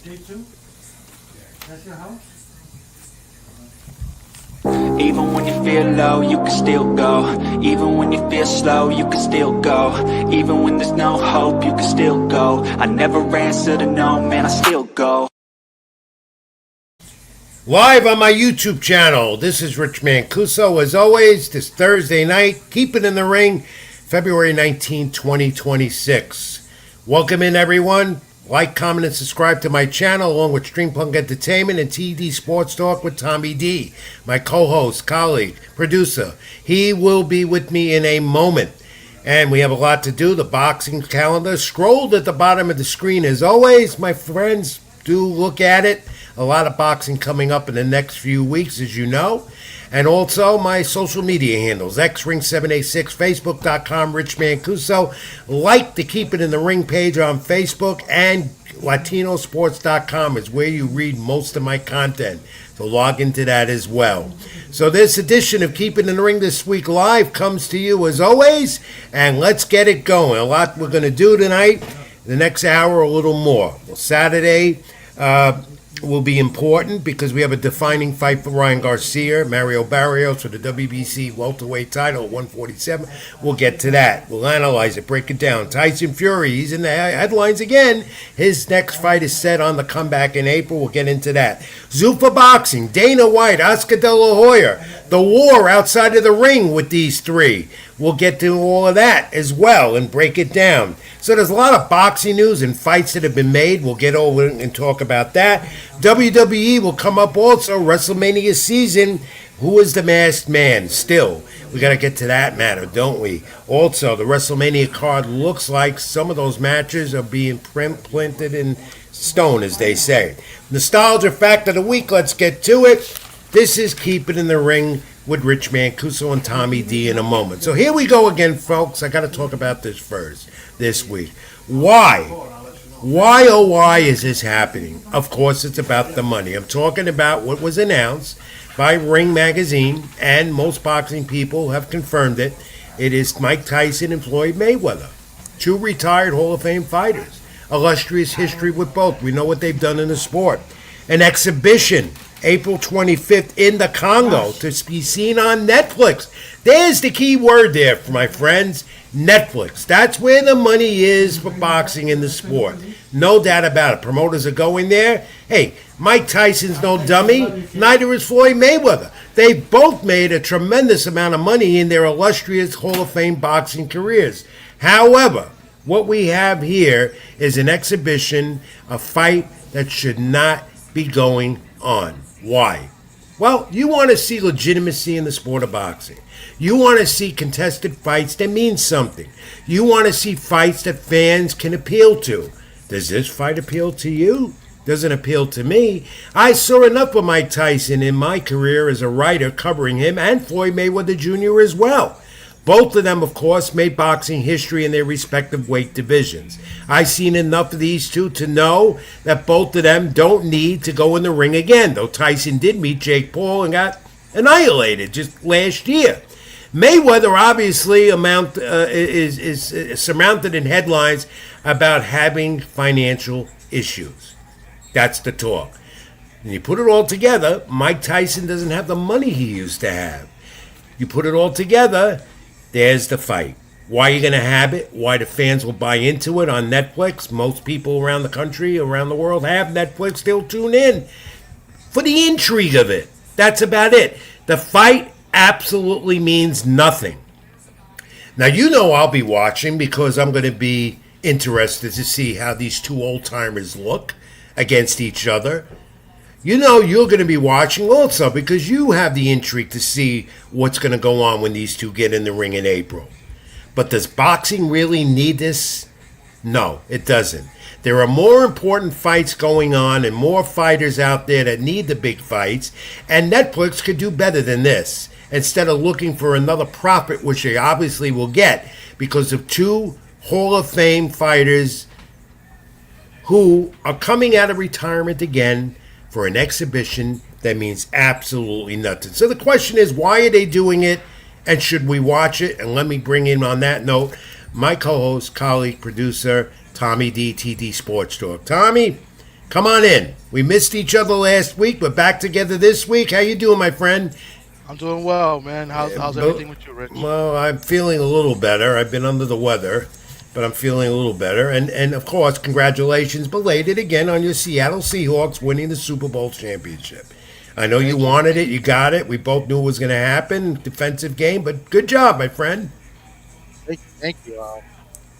Day 2? That's your house? Even when you feel low, you can still go. Even when you feel slow, you can still go. Even when there's no hope, you can still go. I never answer to no, man, I still go. Live on my YouTube channel, this is Rich Mancuso. As always, this Thursday night, Keep It in the Ring, February 19, 2026. Welcome in, everyone. Like, comment, and subscribe to my channel, along with Streampunk Entertainment and TD Sports Talk with Tommy D, my co-host, colleague, producer. He will be with me in a moment. And we have a lot to do. The boxing calendar scrolled at the bottom of the screen as always. My friends, do look at it. A lot of boxing coming up in the next few weeks, as you know. And also my social media handles, xring786, facebook.com, Rich Mancuso. Like the Keep It in the Ring page on Facebook, and latinosports.com is where you read most of my content. So log into that as well. So this edition of Keep It in the Ring This Week Live comes to you as always, and let's get it going. A lot we're going to do tonight, the next hour, a little more. Well, Saturday will be important because we have a defining fight for Ryan Garcia, mariobarrios for the WBC welterweight title at 147. We'll get to that. We'll analyze it, break it down. Tysonfury, he's in the headlines again. His next fight is set on the comeback in April. We'll get into that. Zuffa Boxing, Dana White, Oscar De La Hoya, the war outside of the ring with these three. We'll get to all of that as well and break it down. So there's a lot of boxing news and fights that have been made. We'll get over and talk about that. WWE will come up also. WrestleMania season. Who is the masked man? Still, we got to get to that matter, don't we? Also, the WrestleMania card looks like some of those matches are being planted in stone, as they say. Nostalgia fact of the week. Let's get to it. This is Keep It in the Ring with Rich Mancuso and Tommy D in a moment. So here we go again, folks. I got to talk about this first this week. Why? Why, oh why is this happening? Of course, it's about the money. I'm talking about what was announced by Ring Magazine, and most boxing people have confirmed it. It is Mike Tyson and Floyd Mayweather, two retired Hall of Fame fighters. Illustrious history with both. We know what they've done in the sport. An exhibition April 25th in the Congo to be seen on Netflix. There's the key word there, my friends. Netflix. That's where the money is for boxing in the sport. No doubt about it. Promoters are going there. Hey, Mike Tyson's no dummy. Neither is Floyd Mayweather. They've both made a tremendous amount of money in their illustrious Hall of Fame boxing careers. However, what we have here is an exhibition, a fight that should not be going on. Why? Well, you want to see legitimacy in the sport of boxing. You want to see contested fights that mean something. You want to see fights that fans can appeal to. Does this fight appeal to you? Doesn't appeal to me. I saw enough of Mike Tyson in my career as a writer covering him, and Floyd Mayweather Jr. as well. Both of them, of course, made boxing history in their respective weight divisions. I've seen enough of these two to know that both of them don't need to go in the ring again, though Tyson did meet Jake Paul and got annihilated just last year. Mayweather obviously is surmounted in headlines about having financial issues. That's the talk. And you put it all together, Mike Tyson doesn't have the money he used to have. You put it all together, there's the fight. Why are you going to have it? Why the fans will buy into it on Netflix? Most people around the country, around the world have Netflix. They'll tune in for the intrigue of it. That's about it. The fight absolutely means nothing. Now, you know I'll be watching because I'm going to be interested to see how these two old-timers look against each other. You know you're going to be watching also because you have the intrigue to see what's going to go on when these two get in the ring in April. But does boxing really need this? No, it doesn't. There are more important fights going on and more fighters out there that need the big fights, and Netflix could do better than this instead of looking for another profit, which they obviously will get because of two Hall of Fame fighters who are coming out of retirement again for an exhibition that means absolutely nothing. So the question is, why are they doing it, and should we watch it? And let me bring in on that note my co-host, colleague, producer, Tommy D, TD Sports Talk. Tommy, Come on in. We missed each other last week. We're back together this week. How you doing, my friend? I'm doing well, man. How's Bo- everything with you, Rich? Well, I'm feeling a little better. I've been under the weather, but I'm feeling a little better. And of course, congratulations, belated again, on your Seattle Seahawks winning the Super Bowl championship. I know you Thank you. wanted it. You got it. We both knew it was going to happen. Defensive game, but good job, my friend. Thank you.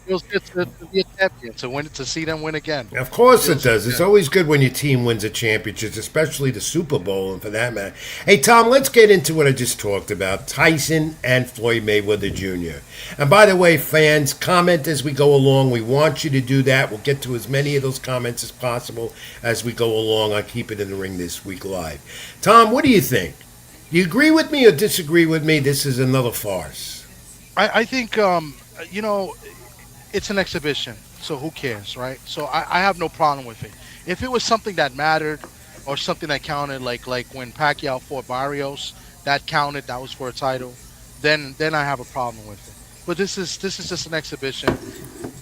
Feels good to be a champion, to win, to see them win again. Of course it Feels does. It's good. always good when your team wins a championship, especially the Super Bowl, and for that matter. Hey, Tom, let's get into what I just talked about, Tyson and Floyd Mayweather Jr. And by the way, fans, comment as we go along. We want you to do that. We'll get to as many of those comments as possible as we go along on Keep It in the Ring this week live. Tom, what do you think? Do you agree with me or disagree with me? This is another farce. I think you know it's an exhibition, so who cares, right? So I have no problem with it. If it was something that mattered or something that counted, like when Pacquiao fought Barrios, that counted, that was for a title, then I have a problem with it. But this is just an exhibition.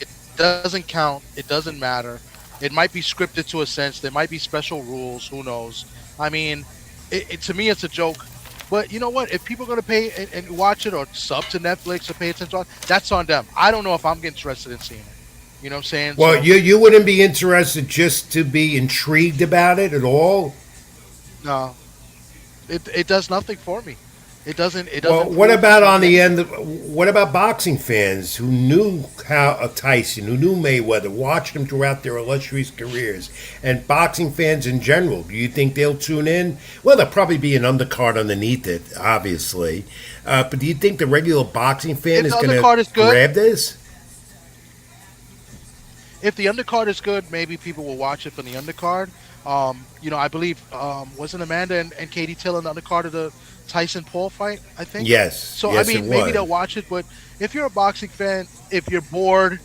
It doesn't count. It doesn't matter. It might be scripted to a sense. There might be special rules. Who knows? I mean, to me, it's a joke. But you know what? If people are going to pay and watch it or sub to Netflix or pay attention, that's on them. I don't know if I'm interested in seeing it. You know what I'm saying? Well, So you wouldn't be interested just to be intrigued about it at all? no, it does nothing for me. It Well, doesn't what prove about on the something. end? What about boxing fans who knew how Tyson, who knew Mayweather, watched him throughout their illustrious careers, and boxing fans in general? Do you think they'll tune in? Well, there'll probably be an undercard underneath it, obviously. But do you think the regular boxing fan If is the going undercard to is good, grab this? if the undercard is good, maybe people will watch it for the undercard. I believe wasn't Amanda and Katie Till in the undercard of the Tyson Paul fight? I think. Yes, So I yes, it mean, maybe was. they'll watch it. But if you're a boxing fan, if you're bored,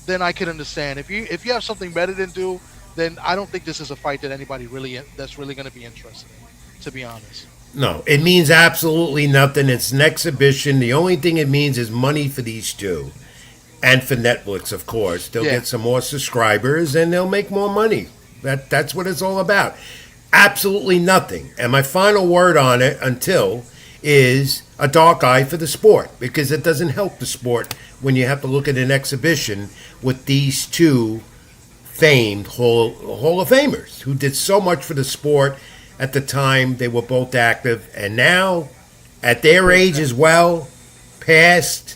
then I can understand. If you have something better to do, then I don't think this is a fight that anybody really that's really going to be interested in. To be honest. No, it means absolutely nothing. It's an exhibition. The only thing it means is money for these two. And for Netflix, of course. They'll Yeah. get some more subscribers and they'll make more money. That's what it's all about. Absolutely nothing. And my final word on it until is a dark eye for the sport because it doesn't help the sport when you have to look at an exhibition with these two famed Hall of Famers who did so much for the sport at the time they were both active. And now, at their age as well, past,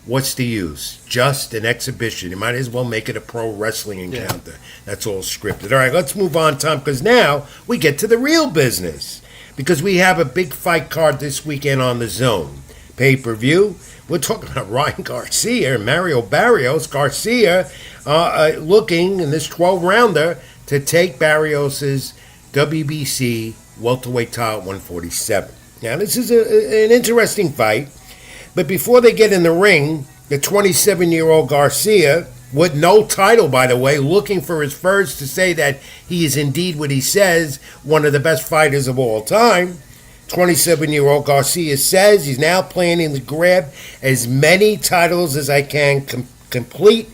what's the use? Just an exhibition. You might as well make it a pro wrestling Yeah. encounter. That's all scripted. All right, let's move on, Tom, because now we get to the real business. Because we have a big fight card this weekend on the Zone. Pay per view. We're talking about Ryan Garcia and Mario Barrios. Garcia looking in this 12 rounder to take Barrios's WBC welterweight title at 147. Now, this is an interesting fight. But before they get in the ring, the 27-year-old Garcia, with no title, by the way, looking for his first to say that he is indeed what he says, one of the best fighters of all time. 27-year-old Garcia says he's now planning to grab as many titles as I can complete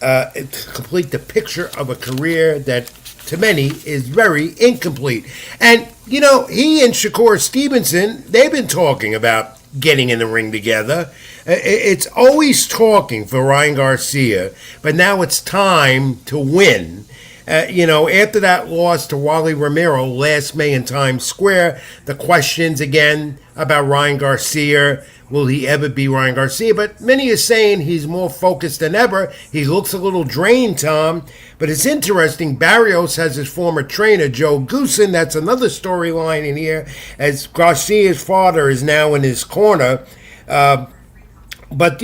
complete the picture of a career that to many is very incomplete. And, you know, he and Shakur Stevenson, they've been talking about getting in the ring together. It's always talking for Ryan Garcia, but now it's time to win. After that loss to Wally Romero last May in Times Square, the questions again about Ryan Garcia. Will he ever be Ryan Garcia? But many are saying he's more focused than ever. He looks a little drained, Tom. But it's interesting. Barrios has his former trainer, Joe Goosen. That's another storyline in here, as Garcia's father is now in his corner. But,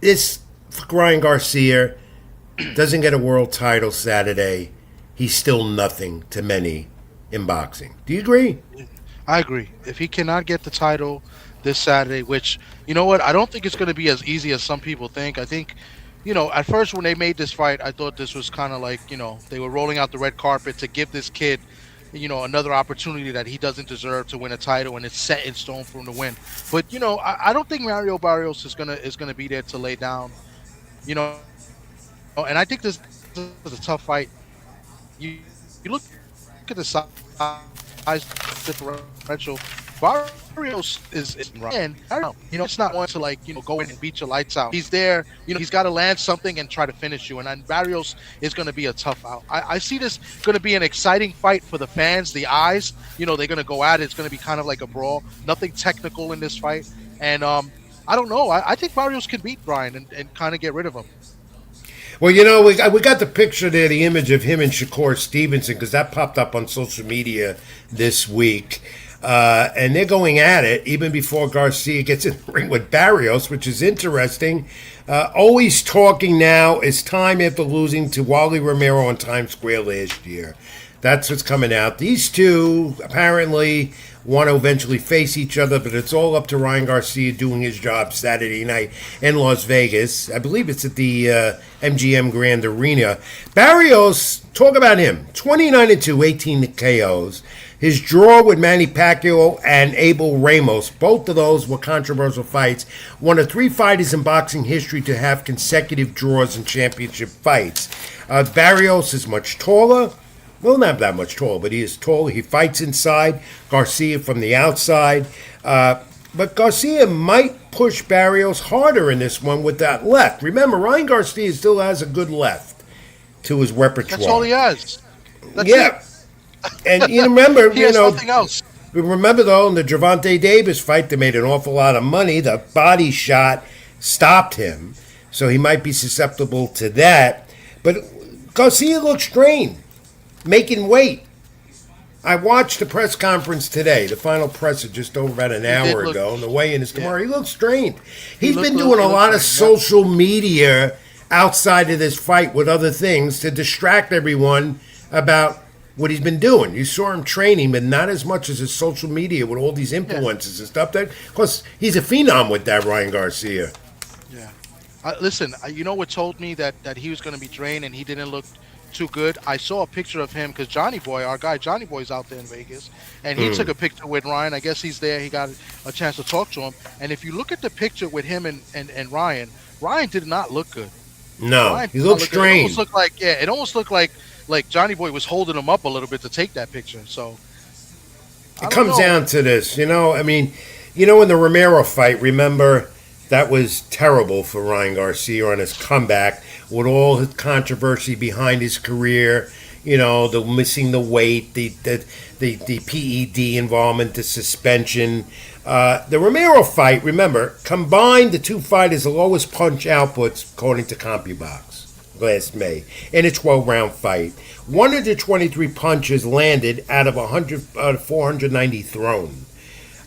this Ryan Garcia doesn't get a world title Saturday. He's still nothing to many in boxing. Do you agree? I agree. If he cannot get the title this Saturday, which, you know what, I don't think it's going to be as easy as some people think. I think, at first when they made this fight, I thought this was kind of like, they were rolling out the red carpet to give this kid, another opportunity that he doesn't deserve to win a title, and it's set in stone for him to win. But, I don't think Mario Barrios is gonna be there to lay down, and I think this is a tough fight. you look at the size differential. Barrios is and Barrios, it's not one to like go in and beat your lights out. He's there, he's got to land something and try to finish you. And then Barrios is going to be a tough out. I see this going to be an exciting fight for the fans, the eyes. They're going to go at it. It's going to be kind of like a brawl. Nothing technical in this fight. And I don't know. I think Barrios can beat Brian and kind of get rid of him. Well, we got the picture there, the image of him and Shakur Stevenson, because that popped up on social media this week. And they're going at it even before Garcia gets in the ring with Barrios, which is interesting. Always talking now. It's time after losing to Wally Romero on Times Square last year. That's what's coming out. These two apparently want to eventually face each other, but it's all up to Ryan Garcia doing his job Saturday night in Las Vegas. I believe it's at the MGM Grand Arena. Barrios, talk about him. 29-2, 18 KOs. His draw with Manny Pacquiao and Abel Ramos, both of those were controversial fights. One of 3 fighters in boxing history to have consecutive draws in championship fights. Barrios is much taller. Well, not that much taller, but he is taller. He fights inside. Garcia from the outside. But Garcia might push Barrios harder in this one with that left. Remember, Ryan Garcia still has a good left to his repertoire. That's all he has. That's it. And remember, he has nothing else. Remember, though, in the Gervonta Davis fight, they made an awful lot of money. The body shot stopped him, so he might be susceptible to that. But Garcia looks strained, making weight. I watched the press conference today, the final presser just over about an hour ago, and the weigh-in is tomorrow. He looks strained. He's been doing a lot of social media outside of this fight with other things to distract everyone about what he's been doing. You saw him training, but not as much as his social media with all these influencers and stuff. That, of course, he's a phenom with that, Ryan Garcia. Yeah. Listen, what told me that he was going to be drained and he didn't look too good? I saw a picture of him because Johnny Boy, our guy Johnny Boy's out there in Vegas, and he took a picture with Ryan. I guess he's there. He got a chance to talk to him. And if you look at the picture with him and Ryan did not look good. No, he looked strange. It almost looked like Johnny Boy was holding him up a little bit to take that picture. So it comes down to this, in the Romero fight, remember, that was terrible for Ryan Garcia on his comeback with all his controversy behind his career, the missing the weight, the PED involvement, the suspension. The Romero fight, remember, combined the two fighters' lowest punch outputs according to CompuBox last May in a 12-round fight. 123 punches landed out of 490 thrown.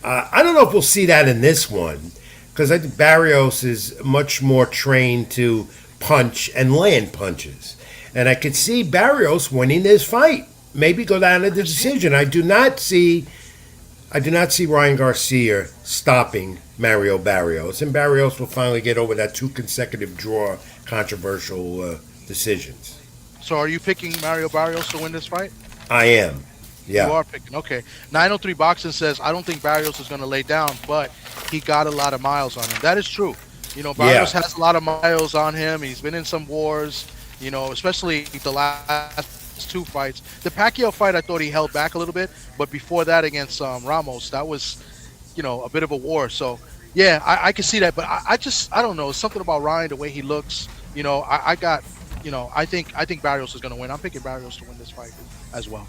I don't know if we'll see that in this one, because I think Barrios is much more trained to punch and land punches. And I could see Barrios winning this fight. Maybe go down to the decision. I do not see Ryan Garcia stopping Mario Barrios. And Barrios will finally get over that 2 consecutive draw controversial decisions. So are you picking Mario Barrios to win this fight? I am. Yeah. You are picking. Okay. 903 Boxing says, I don't think Barrios is going to lay down, but he got a lot of miles on him. That is true. Barrios has a lot of miles on him. He's been in some wars, especially the last 2 fights. The Pacquiao fight, I thought he held back a little bit, but before that against Ramos, that was, a bit of a war. So, yeah, I can see that, but I don't know. Something about Ryan, the way he looks, I think Barrios is going to win. I'm picking Barrios to win this fight as well.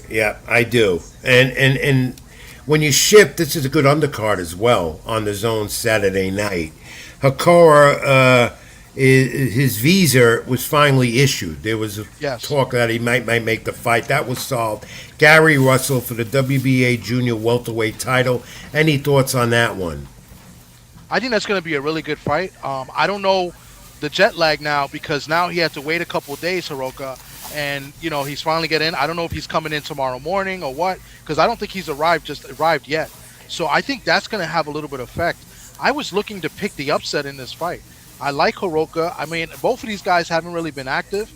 Yeah, I do. And when you shift, this is a good undercard as well on the Zone Saturday night. Hakora, his visa was finally issued. There was talk that he might make the fight. That was solved. Gary Russell for the WBA Junior Welterweight title. Any thoughts on that one? I think that's going to be a really good fight. I don't know the jet lag now because now he had to wait a couple of days, Hiroka, and he's finally getting in. I don't know if he's coming in tomorrow morning or what, because I don't think he's arrived yet. So I think that's going to have a little bit of effect. I was looking to pick the upset in this fight. I like Hiroka. I mean, both of these guys haven't really been active,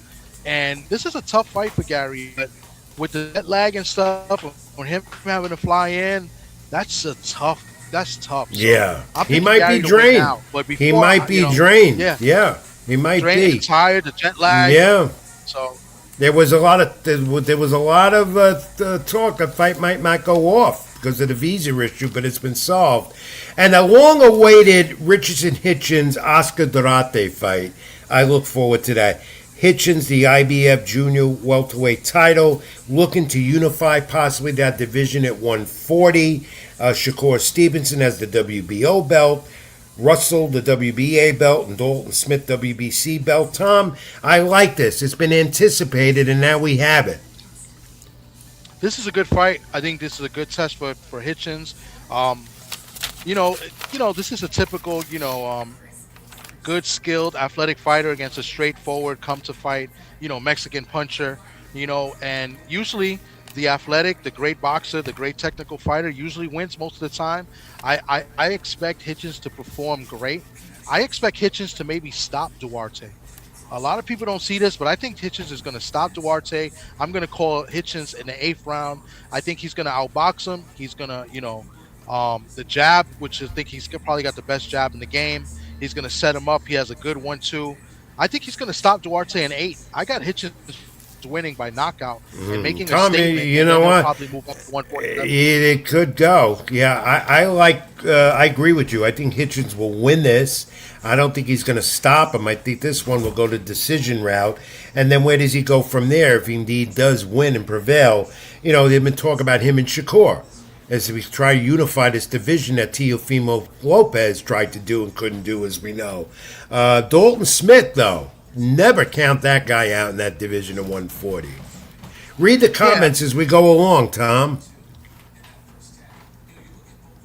and this is a tough fight for Gary. But with the jet lag and stuff, on him having to fly in, that's tough. So yeah, he might be drained. Now, but before, he might be drained. Yeah, he might drained, be tired, the jet lag. Yeah. So There was a lot of talk the fight might not go off because of the visa issue, but it's been solved. And the long-awaited Richardson Hitchens Oscar Durate fight. I look forward to that. Hitchens, the IBF Junior welterweight title, looking to unify possibly that division at 140. Shakur Stevenson has the WBO belt. Russell, the WBA belt, and Dalton Smith, WBC belt. Tom, I like this. It's been anticipated, and now we have it. This is a good fight. I think this is a good test for Hitchens. Um, this is a typical, good, skilled, athletic fighter against a straightforward, come to fight, Mexican puncher, and usually the athletic, the great boxer, the great technical fighter usually wins most of the time. I expect Hitchens to perform great. I expect Hitchens to maybe stop Duarte. A lot of people don't see this, but I think Hitchens is going to stop Duarte. I'm going to call Hitchens in the eighth round. I think he's going to outbox him. He's going to, the jab, which I think he's probably got the best jab in the game. He's going to set him up. He has a good 1-2. I think he's going to stop Duarte in 8. I got Hitchens winning by knockout and making a statement. You know what? Probably move up to 147. It could go. Yeah, I agree with you. I think Hitchens will win this. I don't think he's going to stop him. I think this one will go the decision route. And then where does he go from there if he indeed does win and prevail? They've been talking about him and Shakur as we try to unify this division that Teofimo Lopez tried to do and couldn't do, as we know. Dalton Smith, though, never count that guy out in that division of 140. Read the comments as we go along, Tom.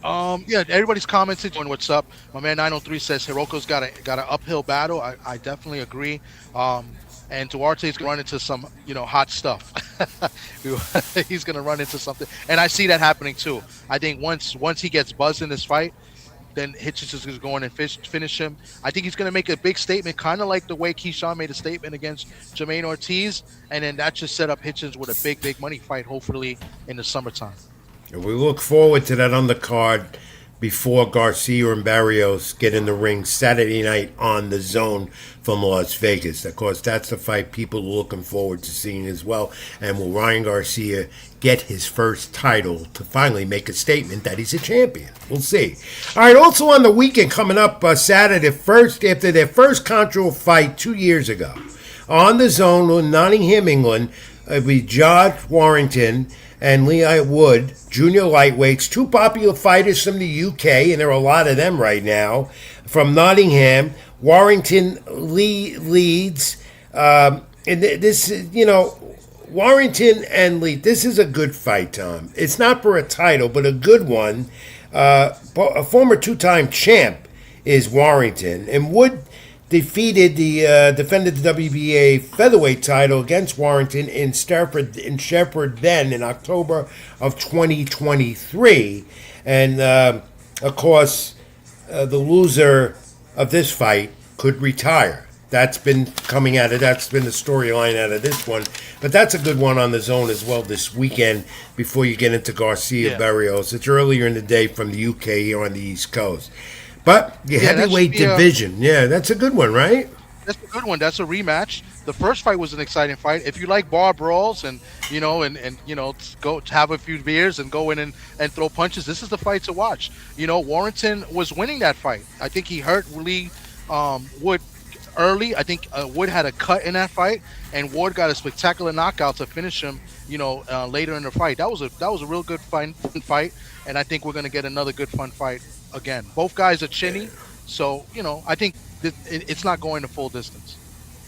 Everybody's commenting on what's up. My man 903 says Hiroko's got an uphill battle. I definitely agree. And Duarte's gonna run into some, hot stuff. He's gonna run into something, and I see that happening too. I think once he gets buzzed in this fight, then Hitchens is going to go in and finish him. I think he's going to make a big statement, kind of like the way Keyshawn made a statement against Jermaine Ortiz, and then that just set up Hitchens with a big, big money fight, hopefully in the summertime. And we look forward to that on the card before Garcia and Barrios get in the ring Saturday night on the Zone from Las Vegas. Of course, that's the fight people are looking forward to seeing as well. And will Ryan Garcia get his first title to finally make a statement that he's a champion? We'll see. All right, also on the weekend coming up Saturday, after their first controversial fight 2 years ago, on the Zone in Nottingham, England, it'll be George Warrington and Leigh Wood, junior lightweights, two popular fighters from the UK, and there are a lot of them right now, from Nottingham. Warrington leads, and this, Warrington and Lee, this is a good fight, Tom. It's not for a title, but a good one. A former two-time champ is Warrington, and Wood defended the WBA featherweight title against Warrington in Shepard then in October of 2023. And, of course, the loser of this fight could retire. That's been coming out of, that's been the storyline out of this one. But that's a good one on the Zone as well this weekend before you get into Garcia Barrios. It's earlier in the day from the UK here on the East Coast. But the heavyweight division, that's a good one, right? That's a good one. That's a rematch. The first fight was an exciting fight. If you like bar brawls and go have a few beers and go in and throw punches, this is the fight to watch. Warrington was winning that fight. I think he hurt Lee Wood early. I think Wood had a cut in that fight, and Wood got a spectacular knockout to finish him. Later in the fight, that was a real good fun fight, and I think we're gonna get another good fun fight again. Both guys are chinny, so I think it's not going the full distance.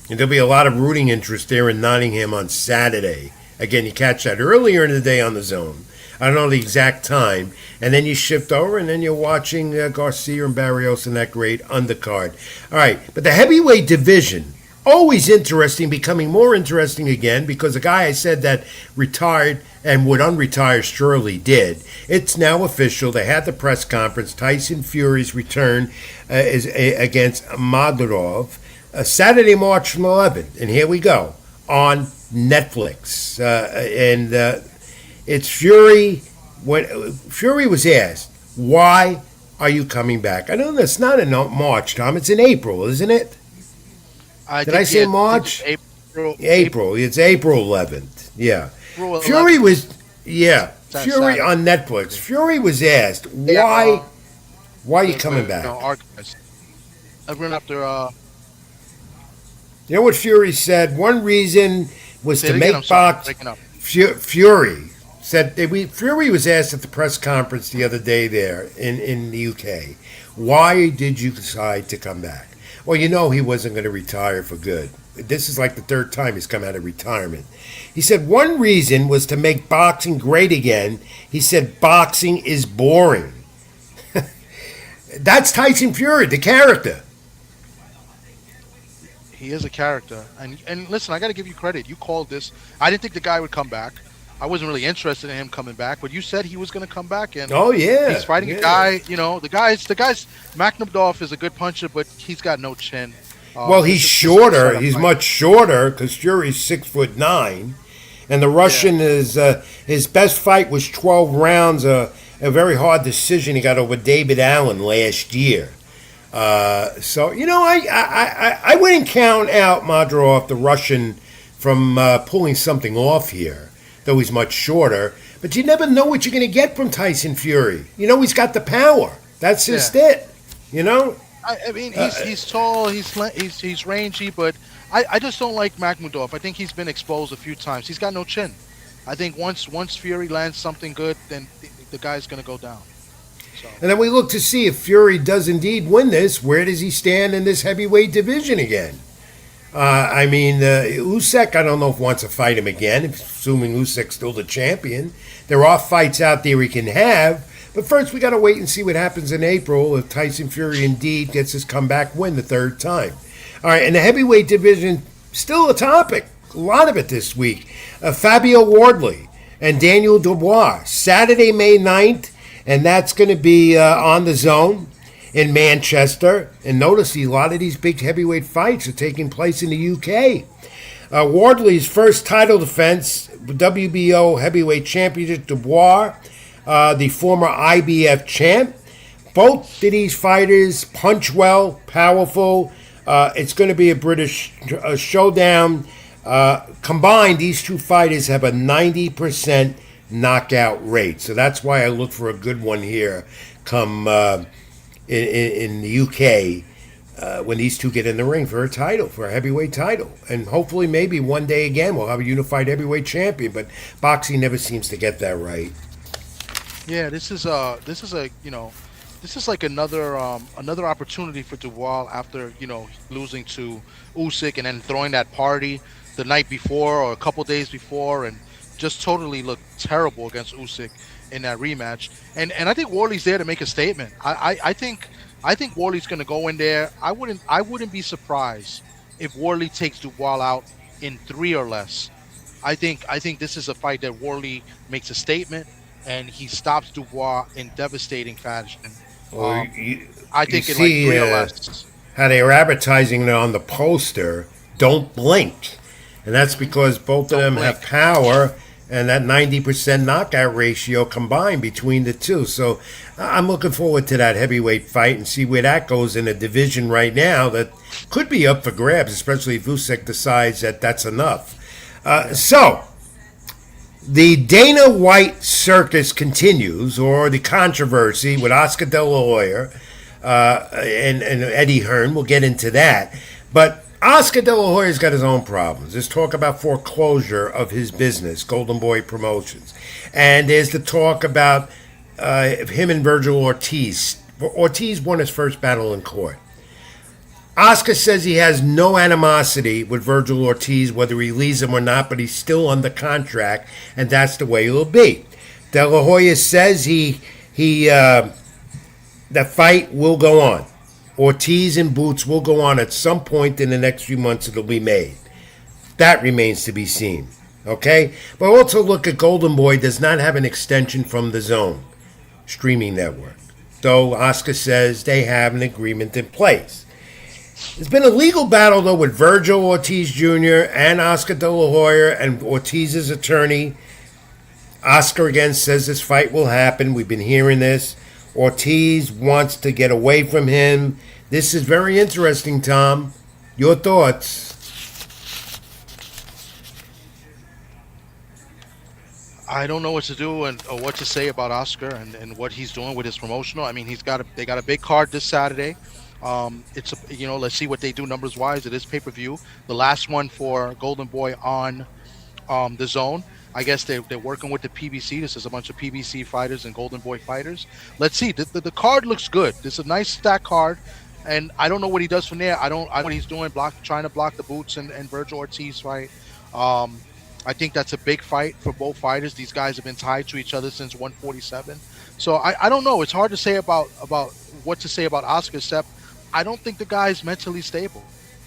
And there'll be a lot of rooting interest there in Nottingham on Saturday. Again, you catch that earlier in the day on the Zone. I don't know the exact time. And then you shift over, and then you're watching Garcia and Barrios in that great undercard. All right, but the heavyweight division, always interesting, becoming more interesting again, because the guy I said that retired and would unretire surely did. It's now official. They had the press conference. Tyson Fury's return is against Madurov. Saturday, March 11th, and here we go, on Netflix. It's Fury. When Fury was asked, why are you coming back? I know that's not in March, Tom. It's in April, isn't it? Did I say March? April. It's April 11th. Yeah. April Fury 11th. was. Yeah. That's Fury Saturday. on Netflix. Fury was asked Yeah, why are you coming back? No, our guys. Everyone after. You know what Fury said? One reason was Say to it again. I'm make sorry. box. Breaking up. Fury said Fury was asked at the press conference the other day there in the UK, why did you decide to come back? Well, you know he wasn't going to retire for good. This is like the third time he's come out of retirement. He said one reason was to make boxing great again. He said boxing is boring. That's Tyson Fury, the character. He is a character, and listen, I got to give you credit. You called this. I didn't think the guy would come back. I wasn't really interested in him coming back, but you said he was going to come back, and Oh yeah, he's fighting yeah. a guy. You know, the guy's Makhmudov is a good puncher, but he's got no chin. Well, he's this is shorter. setup He's fight. much shorter because Fury's 6'9", and the Russian is his best fight was 12 rounds. A very hard decision he got over David Allen last year. So you know, I wouldn't count out Madrov, the Russian, from pulling something off here, though he's much shorter. But you never know what you're going to get from Tyson Fury. You know, he's got the power. That's just it. You know. I mean, he's tall, he's rangy, but I just don't like Makhmudov. I think he's been exposed a few times. He's got no chin. I think once Fury lands something good, then the guy's going to go down. So. And then we look to see if Fury does indeed win this. Where does he stand in this heavyweight division again? I mean, Usyk, I don't know if wants to fight him again, assuming Usyk's still the champion. There are fights out there he can have. But first, we got to wait and see what happens in April if Tyson Fury indeed gets his comeback win the third time. All right, and the heavyweight division, still a topic. A lot of it this week. Fabio Wardley and Daniel Dubois, Saturday, May 9th, and that's going to be on the Zone in Manchester. And notice a lot of these big heavyweight fights are taking place in the UK. Wardley's first title defense, WBO heavyweight championship, Dubois, the former IBF champ. Both of these fighters punch well, powerful. It's going to be a British showdown. Combined, these two fighters have a 90% knockout rate. So that's why I look for a good one here come in the UK when these two get in the ring for a title, for a heavyweight title. And hopefully maybe one day again we'll have a unified heavyweight champion. But boxing never seems to get that right. Yeah, this is like another opportunity for Dubois after losing to Usyk and then throwing that party the night before or a couple days before and just totally looked terrible against Usyk in that rematch. And I think Wardley's there to make a statement. I think Wardley's going to go in there. I wouldn't be surprised if Wardley takes Dubois out in 3 or less. I think this is a fight that Wardley makes a statement and he stops Dubois in devastating fashion. Well, I think in see, like 3 or less. how they were advertising it on the poster, don't blink. And that's because both of them have power and that 90% knockout ratio combined between the two. So I'm looking forward to that heavyweight fight and see where that goes in a division right now that could be up for grabs, especially if Usyk decides that that's enough. So the Dana White circus continues, or the controversy with Oscar De La Hoya and Eddie Hearn. We'll get into that. But Oscar De La Hoya's got his own problems. There's talk about foreclosure of his business, Golden Boy Promotions. And there's the talk about him and Virgil Ortiz. Ortiz won his first battle in court. Oscar says he has no animosity with Virgil Ortiz, whether he leaves him or not, but he's still under contract, and that's the way it'll be. De La Hoya says the fight will go on. Ortiz and Boots will go on at some point in the next few months. It'll be made. That remains to be seen. Okay? But also look at Golden Boy does not have an extension from the Zone streaming network, though Oscar says they have an agreement in place. There's been a legal battle, though, with Virgil Ortiz Jr. and Oscar De La Hoya and Ortiz's attorney. Oscar again says this fight will happen. We've been hearing this. Ortiz wants to get away from him. This is very interesting, Tom. Your thoughts? I don't know what to do and or what to say about Oscar and what he's doing with his promotional. I mean, they got a big card this Saturday. It's a, let's see what they do numbers wise. It is pay per view. The last one for Golden Boy on the zone. I guess they're working with the PBC. This is a bunch of PBC fighters and Golden Boy fighters. Let's see. The card looks good. This is a nice stack card, and I don't know what he does from there. I don't know what he's doing, trying to block the boots and Virgil Ortiz fight. Um, I think that's a big fight for both fighters. These guys have been tied to each other since 147. So I don't know. It's hard to say about what to say about Oscar, except I don't think the guy is mentally stable.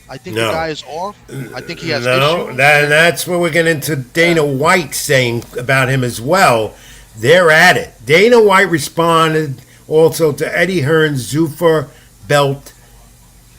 I think the No. guy is off. I think he has No, issues. that's where we're getting into Dana White saying about him as well. They're at it. Dana White responded also to Eddie Hearn's Zuffa belt,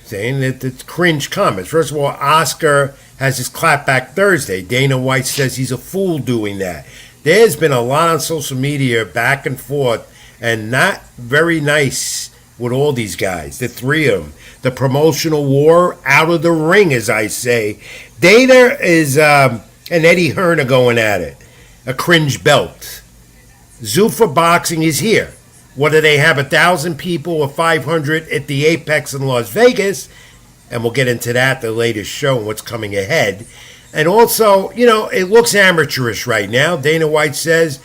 saying that it's cringe comments. First of all, Oscar has his clapback Thursday. Dana White says he's a fool doing that. There's been a lot on social media back and forth, and not very nice with all these guys, the three of them. The promotional war out of the ring, as I say. Dana is and Eddie Hearn are going at it. A cringe belt. Zuffa Boxing is here. Whether they have 1,000 people or 500 at the Apex in Las Vegas, and we'll get into that the latest show and what's coming ahead. And also, it looks amateurish right now. Dana White says,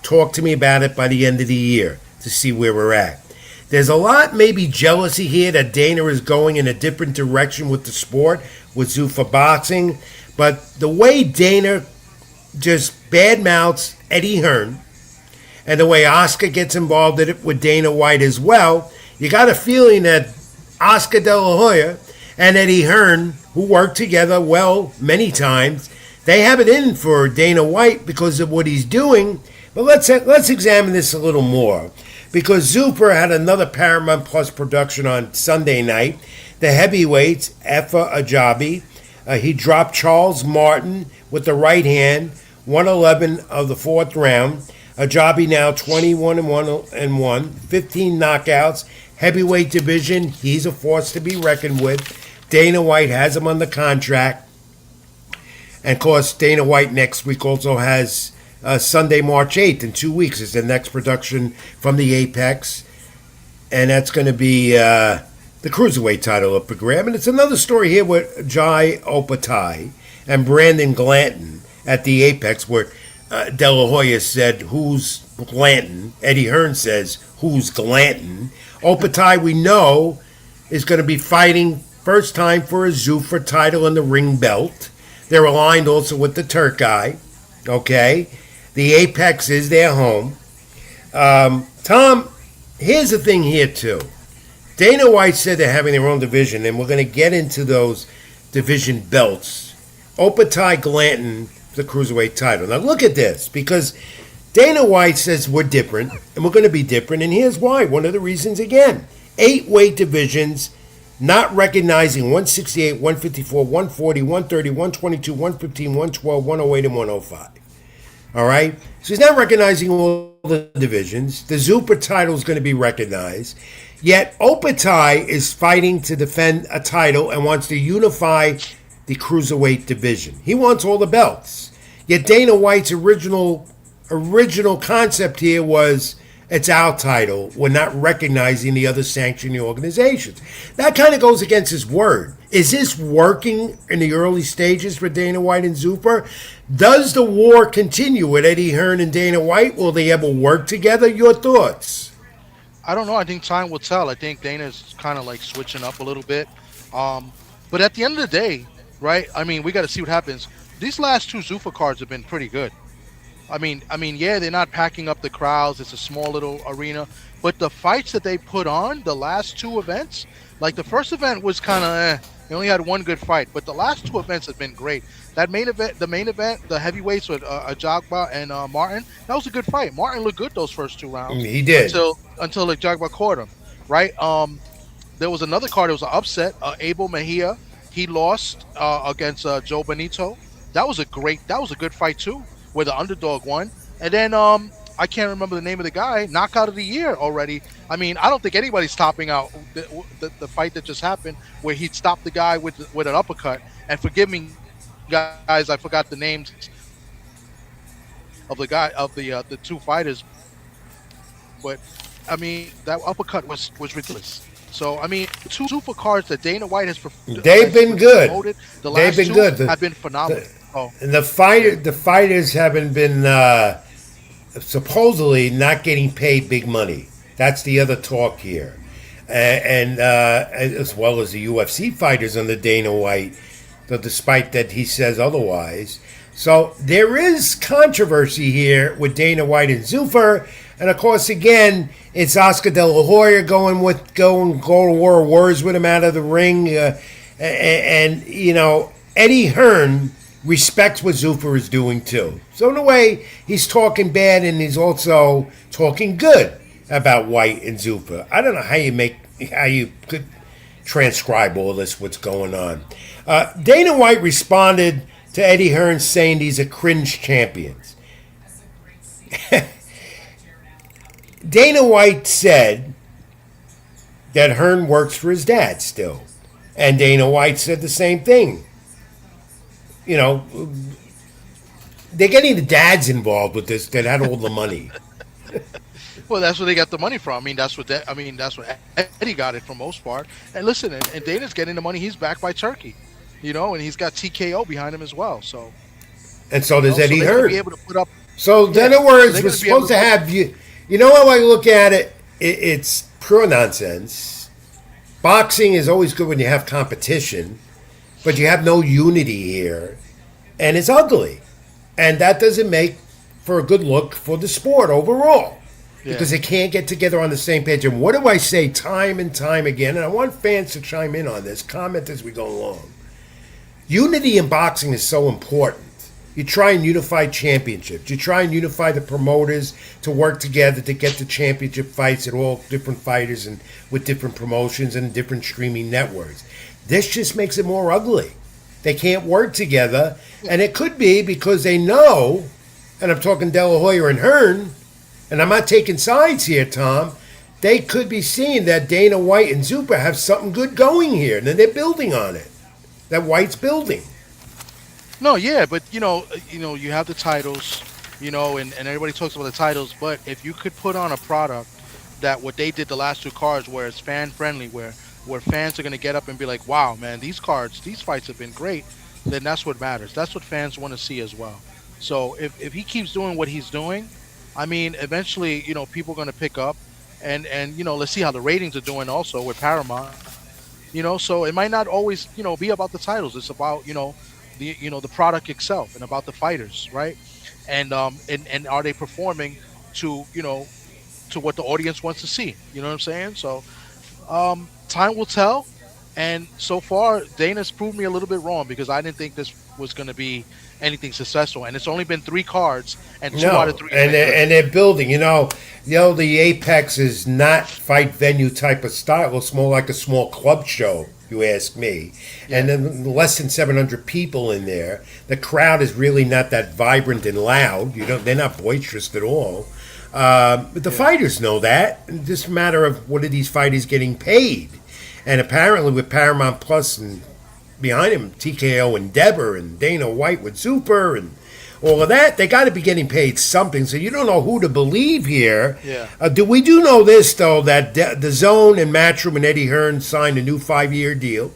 talk to me about it by the end of the year to see where we're at. There's a lot, maybe jealousy here that Dana is going in a different direction with the sport, with Zuffa Boxing. But the way Dana just badmouths Eddie Hearn, and the way Oscar gets involved in it with Dana White as well, you got a feeling that Oscar De La Hoya and Eddie Hearn, who work together well many times, they have it in for Dana White because of what he's doing. But let's examine this a little more. Because Zuffa had another Paramount Plus production on Sunday night. The heavyweights, Efa Ajabi, he dropped Charles Martin with the right hand, 111 of the fourth round. Ajabi now 21-1, 15 knockouts. Heavyweight division, he's a force to be reckoned with. Dana White has him under contract. And of course, Dana White next week also has Sunday, March 8th, in 2 weeks, is the next production from the Apex. And that's going to be the Cruiserweight title up for grab. And it's another story here with Jai Opatai and Brandon Glanton at the Apex, where De La Hoya said, who's Glanton? Eddie Hearn says, who's Glanton? Opatai, we know, is going to be fighting first time for a Zuffa title and the ring belt. They're aligned also with the Turk guy. Okay? The Apex is their home. Tom, here's the thing here, too. Dana White said they're having their own division, and we're going to get into those division belts. Opatai Glanton, the Cruiserweight title. Now, look at this, because Dana White says we're different, and we're going to be different, and here's why. One of the reasons, again, 8 weight divisions, not recognizing 168, 154, 140, 130, 122, 115, 112, 108, and 105. All right? So he's not recognizing all the divisions. The Zuffa title is going to be recognized. Yet Opatai is fighting to defend a title and wants to unify the Cruiserweight division. He wants all the belts. Yet Dana White's original concept here was, it's our title. We're not recognizing the other sanctioning organizations. That kind of goes against his word. Is this working in the early stages for Dana White and Zuffa? Does the war continue with Eddie Hearn and Dana White? Will they ever work together? Your thoughts? I don't know. I think time will tell. I think Dana's kind of like switching up a little bit. But at the end of the day, right? I mean, we got to see what happens. These last 2 Zuffa cards have been pretty good. I mean, yeah, they're not packing up the crowds. It's a small little arena, but the fights that they put on, the last 2 events, like the first event was kind of, they only had one good fight, but the last 2 events have been great. That main event, the heavyweights with Ajagba and Martin, that was a good fight. Martin looked good those first 2 rounds. He did until Ajagba caught him, right? There was another card. It was an upset. Abel Mejia, he lost against Joe Benito. That was a good fight too, where the underdog won. And then I can't remember the name of the guy. Knockout of the year already. I mean, I don't think anybody's topping out the fight that just happened, where he stopped the guy with an uppercut. And forgive me, guys, I forgot the names the two fighters. But I mean, that uppercut was ridiculous. So I mean, the two super cards that Dana White They've has been good. promoted, the They've last been two good. have been phenomenal. Oh, The fighters haven't been supposedly not getting paid big money. That's the other talk here, and as well as the UFC fighters under Dana White, though despite that he says otherwise. So there is controversy here with Dana White and Zuffer, and of course, again, it's Oscar De La Hoya going war of words with him out of the ring, and you know Eddie Hearn respects what Zuffer is doing too. So in a way, he's talking bad and he's also talking good about White and Zuffer. I don't know how you could transcribe all this, what's going on. Dana White responded to Eddie Hearn saying these are cringe champions. Dana White said that Hearn works for his dad still. And Dana White said the same thing. You know, they're getting the dads involved with this that had all the money. well, that's where they got the money from. That's what Eddie got it for most part. And listen, and Dana's getting the money. He's backed by Turkey, and he's got TKO behind him as well. So and so does Eddie Hearn. Be able to put up. So then, in other words, we're supposed to have you. You know how I look at it? It's pure nonsense. Boxing is always good when you have competition, but you have no unity here, and it's ugly, and that doesn't make for a good look for the sport overall, because they can't get together on the same page. And what do I say time and time again? And I want fans to chime in on this, comment as we go along. Unity in boxing is so important. You try and unify championships. You try and unify the promoters to work together to get the championship fights at all different fighters and with different promotions and different streaming networks. This just makes it more ugly. They can't work together, and it could be because they know, and I'm talking De La Hoya and Hearn, and I'm not taking sides here, Tom, they could be seeing that Dana White and Zuffer have something good going here, and then they're building on it. That White's building. No, yeah, but you have the titles, and everybody talks about the titles. But if you could put on a product that what they did the last two cards, where it's fan friendly, where fans are going to get up and be like, wow, man, these fights have been great, then that's what matters. That's what fans want to see as well. So if he keeps doing what he's doing, I mean, eventually, people are going to pick up, and let's see how the ratings are doing also with Paramount. So it might not always, be about the titles. It's about, the product itself and about the fighters, right? And are they performing to what the audience wants to see? You know what I'm saying? So time will tell. And so far, Dana's proved me a little bit wrong, because I didn't think this was going to be anything successful. And it's only been 3 cards, and 2 out of 3. And they're building. The Apex is not fight venue type of style. It's more like a small club show, you ask me. Yeah. And then less than 700 people in there. The crowd is really not that vibrant and loud. They're not boisterous at all. But the fighters know that. It's just a matter of what are these fighters getting paid. And apparently with Paramount Plus and behind him, TKO Endeavor and Dana White with Zuffer and all of that, they got to be getting paid something. So you don't know who to believe here. Yeah. We do know this, though, that the Zone and Matchroom and Eddie Hearn signed a new 5-year deal.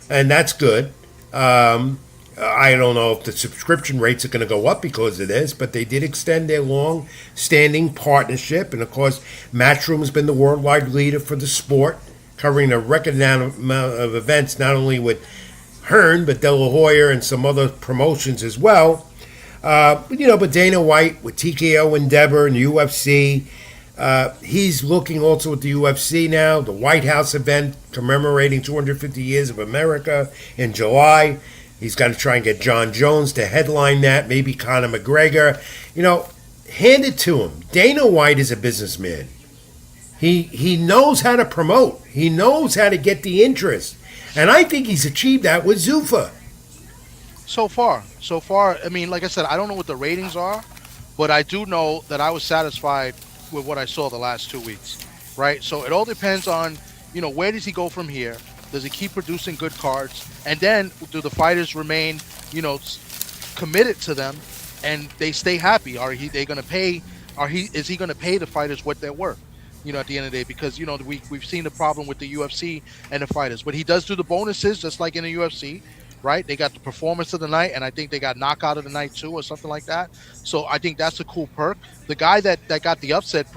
And that's good. I don't know if the subscription rates are going to go up because of this, but they did extend their long-standing partnership. And, of course, Matchroom has been the worldwide leader for the sport, covering a record amount of events, not only with Hearn, but De La Hoya and some other promotions as well. But Dana White with TKO Endeavor and the UFC, he's looking also at the UFC now, the White House event commemorating 250 years of America in July. He's got to try and get John Jones to headline that, maybe Conor McGregor. Hand it to him. Dana White is a businessman. He knows how to promote. He knows how to get the interest. And I think he's achieved that with Zuffer. So far, I mean, like I said, I don't know what the ratings are, but I do know that I was satisfied with what I saw the last 2 weeks, right? So it all depends on, where does he go from here? Does he keep producing good cards? And then do the fighters remain, committed to them? and they stay happy. Are they going to pay? Is he going to pay the fighters what they're worth? At the end of the day, because we've seen the problem with the UFC and the fighters, but he does do the bonuses just like in the UFC, right? They got the performance of the night, and I think they got knockout of the night too, or something like that. So I think that's a cool perk. The guy that got the upset,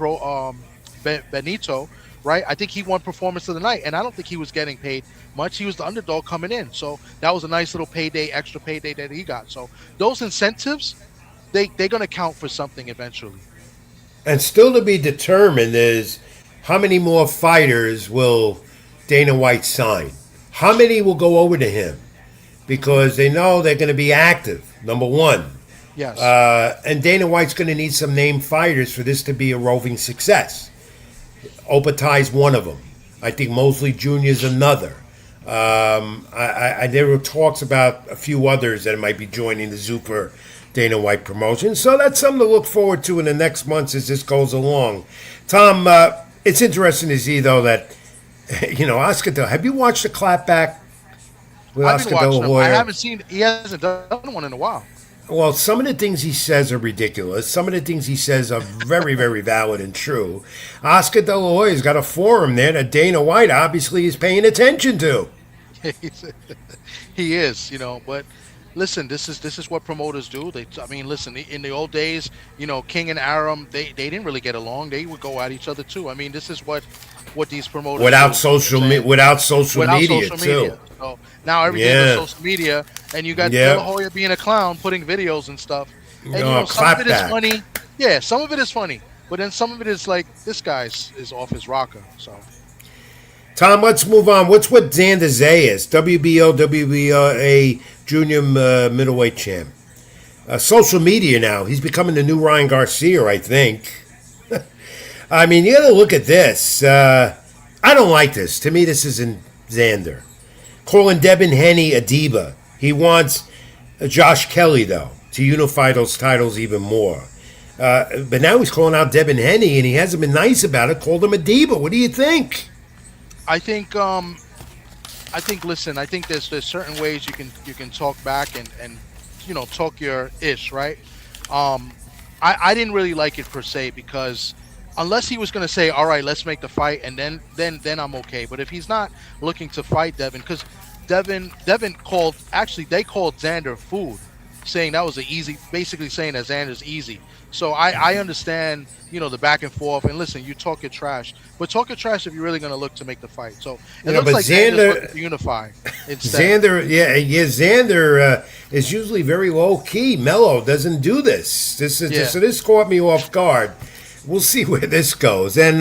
Benito, right? I think he won performance of the night, and I don't think he was getting paid much. He was the underdog coming in, so that was a nice little extra payday that he got. So those incentives, they're going to count for something eventually. And still to be determined is how many more fighters will Dana White sign? How many will go over to him? Because they know they're going to be active, number one. Yes. And Dana White's going to need some named fighters for this to be a roving success. Opatai's one of them. I think Mosley Jr. is another. There were talks about a few others that might be joining the Zuper Dana White promotion. So that's something to look forward to in the next months as this goes along. Tom, it's interesting to see, though, that, Oscar De La Hoya. Have you watched the clapback with I've Oscar been De watching La him. I Hoya? haven't seen. He hasn't done one in a while. Well, some of the things he says are ridiculous. Some of the things he says are very, very valid and true. Oscar De La Hoya's got a forum there that Dana White obviously is paying attention to. He is, but listen, this is what promoters do. Listen, in the old days, King and Aram, they didn't really get along. They would go at each other too. This is what these promoters without do, without social media too. So now everything is social media, and you got De La Hoya being a clown, putting videos and stuff. And some of it is funny. Yeah, some of it is funny, but then some of it is like this guy is off his rocker. So. Tom, let's move on. What's with Xander Zayas, WBO, WBA junior middleweight champ? Social media now. He's becoming the new Ryan Garcia, I think. You got to look at this. I don't like this. To me, this isn't Xander. Calling Devin Haney a diva. He wants Josh Kelly, though, to unify those titles even more. But now he's calling out Devin Haney, and he hasn't been nice about it. Called him a diva. What do you think? I think listen, I think there's certain ways you can talk back and talk your ish, right? I didn't really like it per se, because unless he was going to say, all right, let's make the fight, and then I'm okay. But if he's not looking to fight Devin, because Devin called, actually they called Xander food, saying that was basically saying that Xander's easy. So I understand, the back and forth. And listen, you talk your trash, but talk your trash if you're really going to look to make the fight. So it looks like Xander's looking to unify. Xander is usually very low key. Mello doesn't do this. So this caught me off guard. We'll see where this goes. And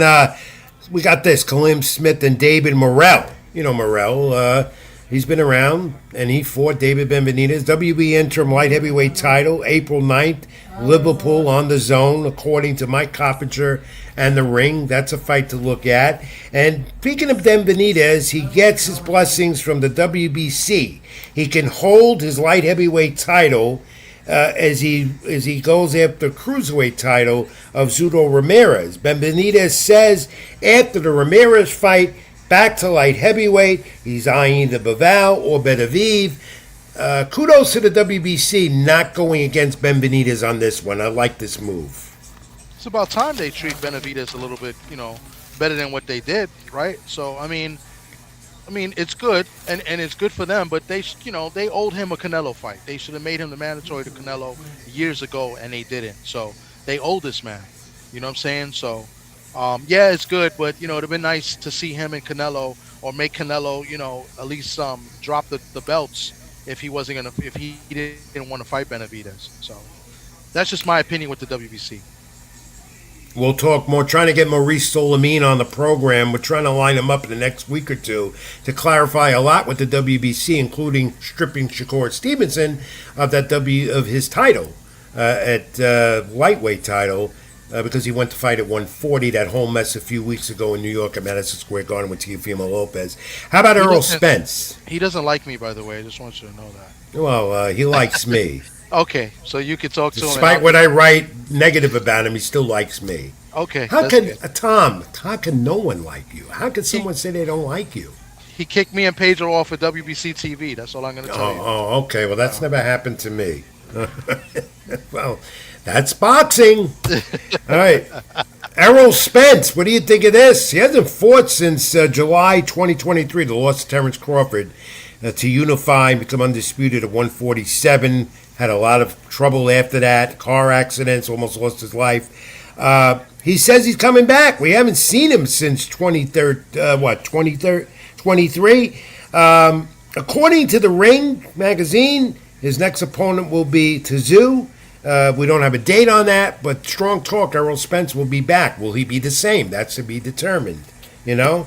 we got this: Khalil Smith and David Morrell. Morrell. He's been around, and he fought David Benavidez, WB interim light heavyweight title, April 9th, Liverpool on the zone, according to Mike Coppinger and The Ring. That's a fight to look at. And speaking of Benavidez, he gets his blessings from the WBC. He can hold his light heavyweight title as he goes after the cruiserweight title of Zudo Ramirez. Benavidez says after the Ramirez fight, back to light heavyweight, he's eyeing either Bivol or Benavides. Kudos to the WBC not going against Benavidez on this one. I like this move. It's about time they treat Benavidez a little bit, better than what they did, right? So it's good, and it's good for them. But they owed him a Canelo fight. They should have made him the mandatory to Canelo years ago, and they didn't. So they owe this man. You know what I'm saying? So. It's good, but it'd have been nice to see him and Canelo, or make Canelo, at least drop the belts if he didn't want to fight Benavidez. So that's just my opinion with the WBC. We'll talk more. Trying to get Maurice Solimine on the program. We're trying to line him up in the next week or two to clarify a lot with the WBC, including stripping Shakur Stevenson of his title at lightweight title. Because he went to fight at 140, that whole mess a few weeks ago in New York at Madison Square Garden with Teofimo Lopez. How about Errol Spence? He doesn't like me, by the way. I just want you to know that. Well, he likes me. Okay, so you can talk to him. Despite what I write negative about him, he still likes me. Okay. Tom, how can no one like you? How can someone say they don't like you? He kicked me and Pedro off of WBC TV. That's all I'm going to tell you. Oh, okay. Well, that's never happened to me. Well, that's boxing. All right. Errol Spence, what do you think of this? He hasn't fought since July 2023, the loss to Terrence Crawford to unify and become undisputed at 147. Had a lot of trouble after that. Car accidents, almost lost his life. He says he's coming back. We haven't seen him since 23. According to the Ring magazine, his next opponent will be Tszyu. We don't have a date on that, but strong talk, Errol Spence will be back. Will he be the same? That's to be determined, you know?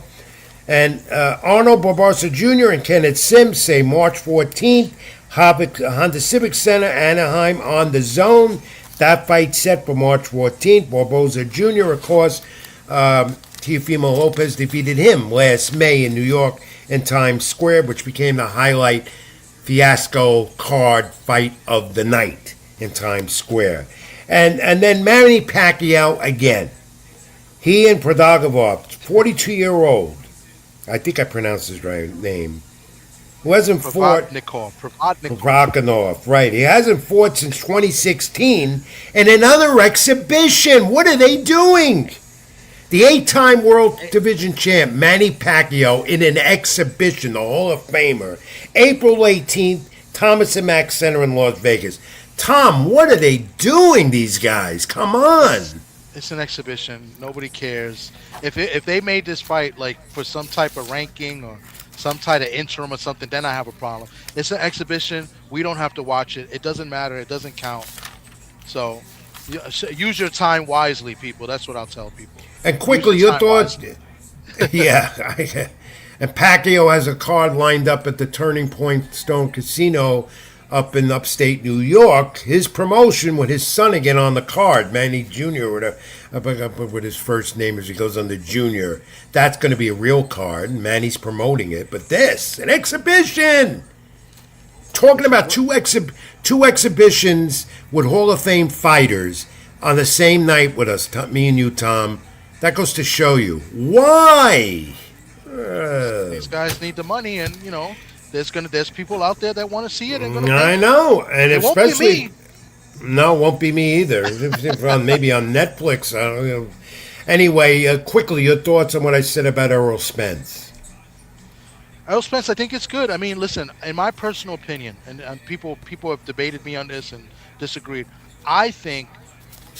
And Arnold Barbosa Jr. and Kenneth Sims say March 14th, Honda Civic Center, Anaheim on the Zone. That fight set for March 14th. Barbosa Jr., of course, Teofimo Lopez defeated him last May in New York in Times Square, which became the highlight fiasco card fight of the night in Times Square. And then Manny Pacquiao again. He and Pradagovov, 42-year-old, I think I pronounced his right name, who hasn't fought. Provodnikov, right. He hasn't fought since 2016 in another exhibition. What are they doing? The 8-time World Division Champ, Manny Pacquiao, in an exhibition, the Hall of Famer, April 18th, Thomas and Mack Center in Las Vegas. Tom, what are they doing, these guys? Come on. It's an exhibition. Nobody cares. If they made this fight like for some type of ranking or some type of interim or something, then I have a problem. It's an exhibition. We don't have to watch it. It doesn't matter. It doesn't count. So use your time wisely, people. That's what I'll tell people. And quickly, your thoughts? Yeah. And Pacquiao has a card lined up at the Turning Point Stone Casino up in upstate New York. His promotion with his son again on the card, Manny Jr., with his first name as he goes under Junior. That's going to be a real card. Manny's promoting it. But this, an exhibition! Talking about two exhibitions with Hall of Fame fighters on the same night with us, me and you, Tom. That goes to show you why. These guys need the money, and there's people out there that want to see it. I know, and it especially won't be me. No, won't be me either. Maybe on Netflix. I don't know. Anyway, quickly, your thoughts on what I said about Errol Spence? Errol Spence, I think it's good. I mean, listen, in my personal opinion, and people have debated me on this and disagreed. I think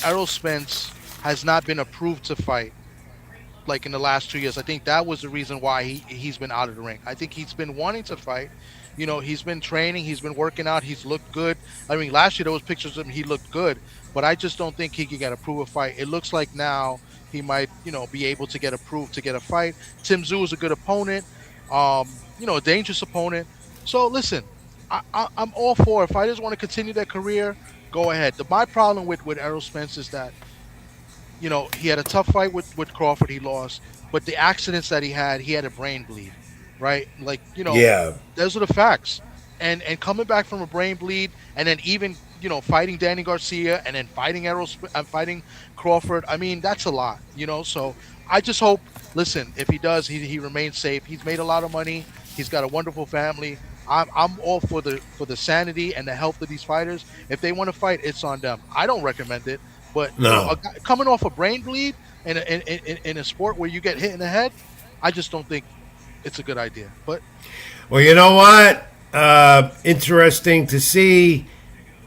Errol Spence has not been approved to fight like in the last 2 years. I think that was the reason why he's been out of the ring. I think he's been wanting to fight. He's been training, he's been working out, he's looked good. I mean, last year there was pictures of him, he looked good, but I just don't think he can get approved a fight. It looks like now he might, be able to get approved to get a fight. Tim Tszyu is a good opponent, a dangerous opponent. So listen, I'm all for it. If fighters want to continue their career, go ahead. My problem with Errol Spence is that he had a tough fight with Crawford. He lost. But the accidents that he had a brain bleed, right? Like, Yeah. Those are the facts. And coming back from a brain bleed and then even, fighting Danny Garcia and then fighting Crawford, I mean, that's a lot, So I just hope, listen, if he does, he remains safe. He's made a lot of money. He's got a wonderful family. I'm all for the sanity and the health of these fighters. If they want to fight, it's on them. I don't recommend it. But No. Coming off a brain bleed in a sport where you get hit in the head, I just don't think it's a good idea. But Well, you know what? Interesting to see.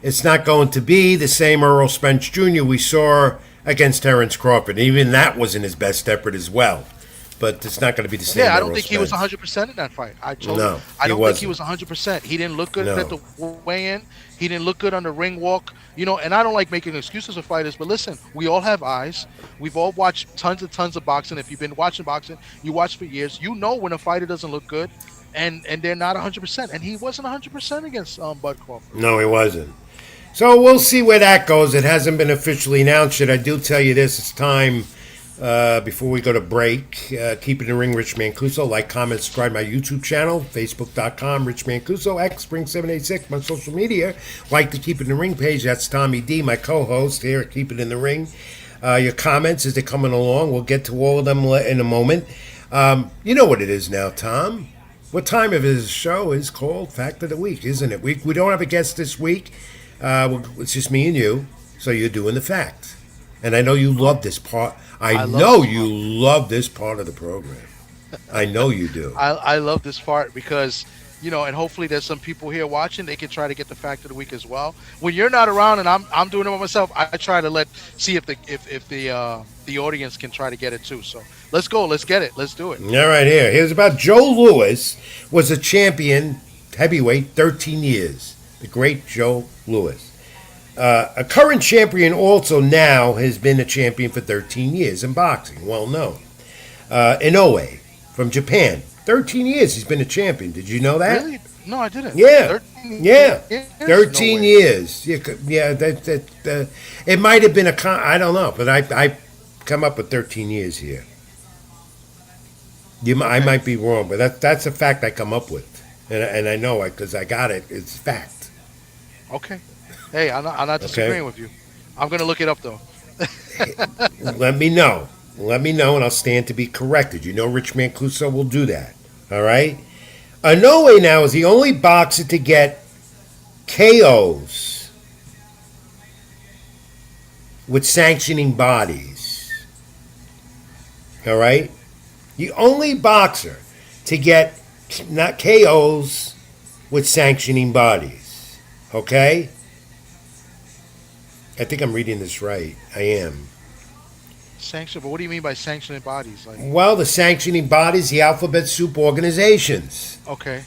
It's not going to be the same Errol Spence Jr. we saw against Terrence Crawford. Even that wasn't his best effort as well. But it's not going to be the same. I don't Errol think Spence. he was 100% in that fight. I don't wasn't. think he was 100%. He didn't look good at the weigh-in. He didn't look good on the ring walk. And I don't like making excuses for fighters, but listen, we all have eyes. We've all watched tons of boxing. If you've been watching boxing, you watch for years. You know when a fighter doesn't look good, and they're not 100%. And he wasn't 100% against Bud Crawford. No, he wasn't. So we'll see where that goes. It hasn't been officially announced yet. I do tell you this. It's time. Before we go to break, keep it in the ring, Rich Mancuso. Like, comment, subscribe my YouTube channel, facebook.com, Rich Mancuso, X, Spring786, my social media. Like the Keep It in the Ring page. That's Tommy D, my co-host here at Keep It in the Ring. Your comments as they're coming along. We'll get to all of them in a moment. You know what it is now, Tom. What time of his show is called Fact of the Week, isn't it? We don't have a guest this week. It's just me and you, so you're doing the facts. And I know you love this part. I love know this you love this part of the program. I know you do. I love this part because, and hopefully there's some people here watching. They can try to get the fact of the week as well. When you're not around and I'm doing it by myself, I try to see if the audience can try to get it too. So let's go. Let's get it. Let's do it. All right, here. Here's about Joe Louis, was a champion heavyweight 13 years. The great Joe Louis. A current champion also now has been a champion for 13 years in boxing, well known. Inoue from Japan. 13 years he's been a champion. Did you know that? Really? No, I didn't. Yeah. 13 Yeah. years? 13 No way. years. Yeah, it might have been I don't know, but I come up with 13 years here. I might be wrong, but that's a fact I come up with. And I know it because I got it. It's fact. Okay. Hey, I'm not disagreeing with you. I'm going to look it up, though. Let me know. Let me know, and I'll stand to be corrected. You know Rich Mancuso will do that. All right? Inoue now is the only boxer to get KOs with sanctioning bodies. All right? The only boxer to get not KOs with sanctioning bodies. Okay? I think I'm reading this right. I am. Sanction, but what do you mean by sanctioning bodies? Well, the sanctioning bodies, the alphabet soup organizations. Okay.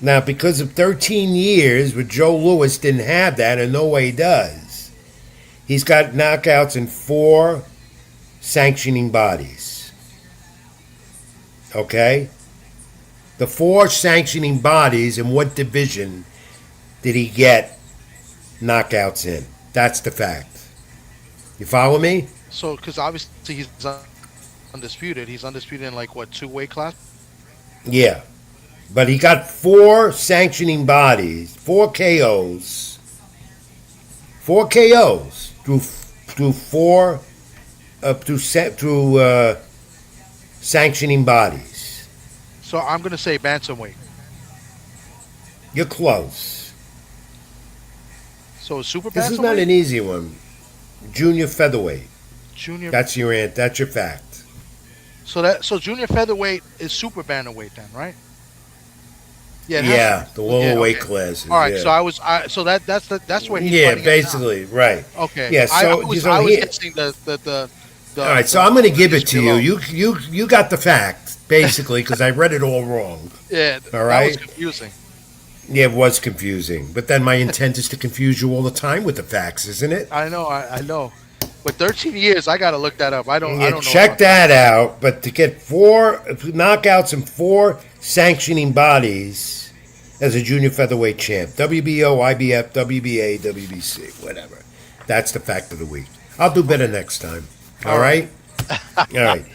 Now, because of 13 years, with Joe Louis didn't have that, and no way does. He's got knockouts in 4 sanctioning bodies. Okay? The 4 sanctioning bodies, in what division did he get knockouts in? That's the fact. You follow me? So, because obviously he's undisputed. He's undisputed in 2 weight class? Yeah. But he got 4 sanctioning bodies, 4 KOs. 4 KOs through sanctioning bodies. So I'm going to say bantamweight. You're close. So super bantamweight? This is not an easy one. Junior featherweight. Junior. That's your fact. So junior featherweight is super bantamweight then, right? Yeah, the lower weight okay. classes. All right, yeah. so that's where he's Yeah, fighting at basically, right. now. Okay. Yeah, I was here. guessing the All right, so I'm going to give it to you. You got the fact, basically, because I read it all wrong. Yeah, all right? That was confusing. Yeah, it was confusing. But then my intent is to confuse you all the time with the facts, isn't it? I know. But 13 years, I got to look that up. I don't know. Check that out. But to get 4 knockouts in 4 sanctioning bodies as a junior featherweight champ, WBO, IBF, WBA, WBC, whatever. That's the fact of the week. I'll do better next time. All right? All right.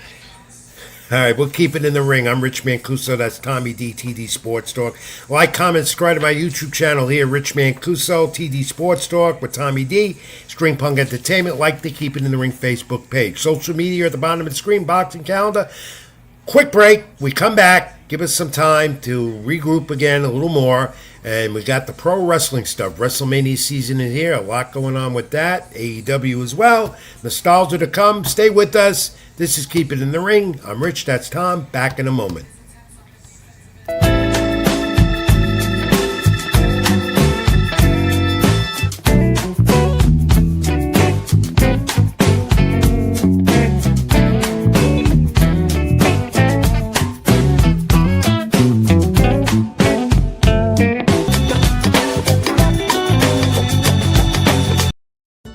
All right, we'll keep it in the ring. I'm Rich Mancuso. That's Tommy D, TD Sports Talk. Like, comment, subscribe to my YouTube channel here, Rich Mancuso, TD Sports Talk with Tommy D, String Punk Entertainment. Like the Keep It in the Ring Facebook page. Social media at the bottom of the screen, boxing calendar. Quick break. We come back. Give us some time to regroup again a little more. And we got the pro wrestling stuff. WrestleMania season in here. A lot going on with that. AEW as well. Nostalgia to come. Stay with us. This is Keep It in the Ring. I'm Rich. That's Tom. Back in a moment.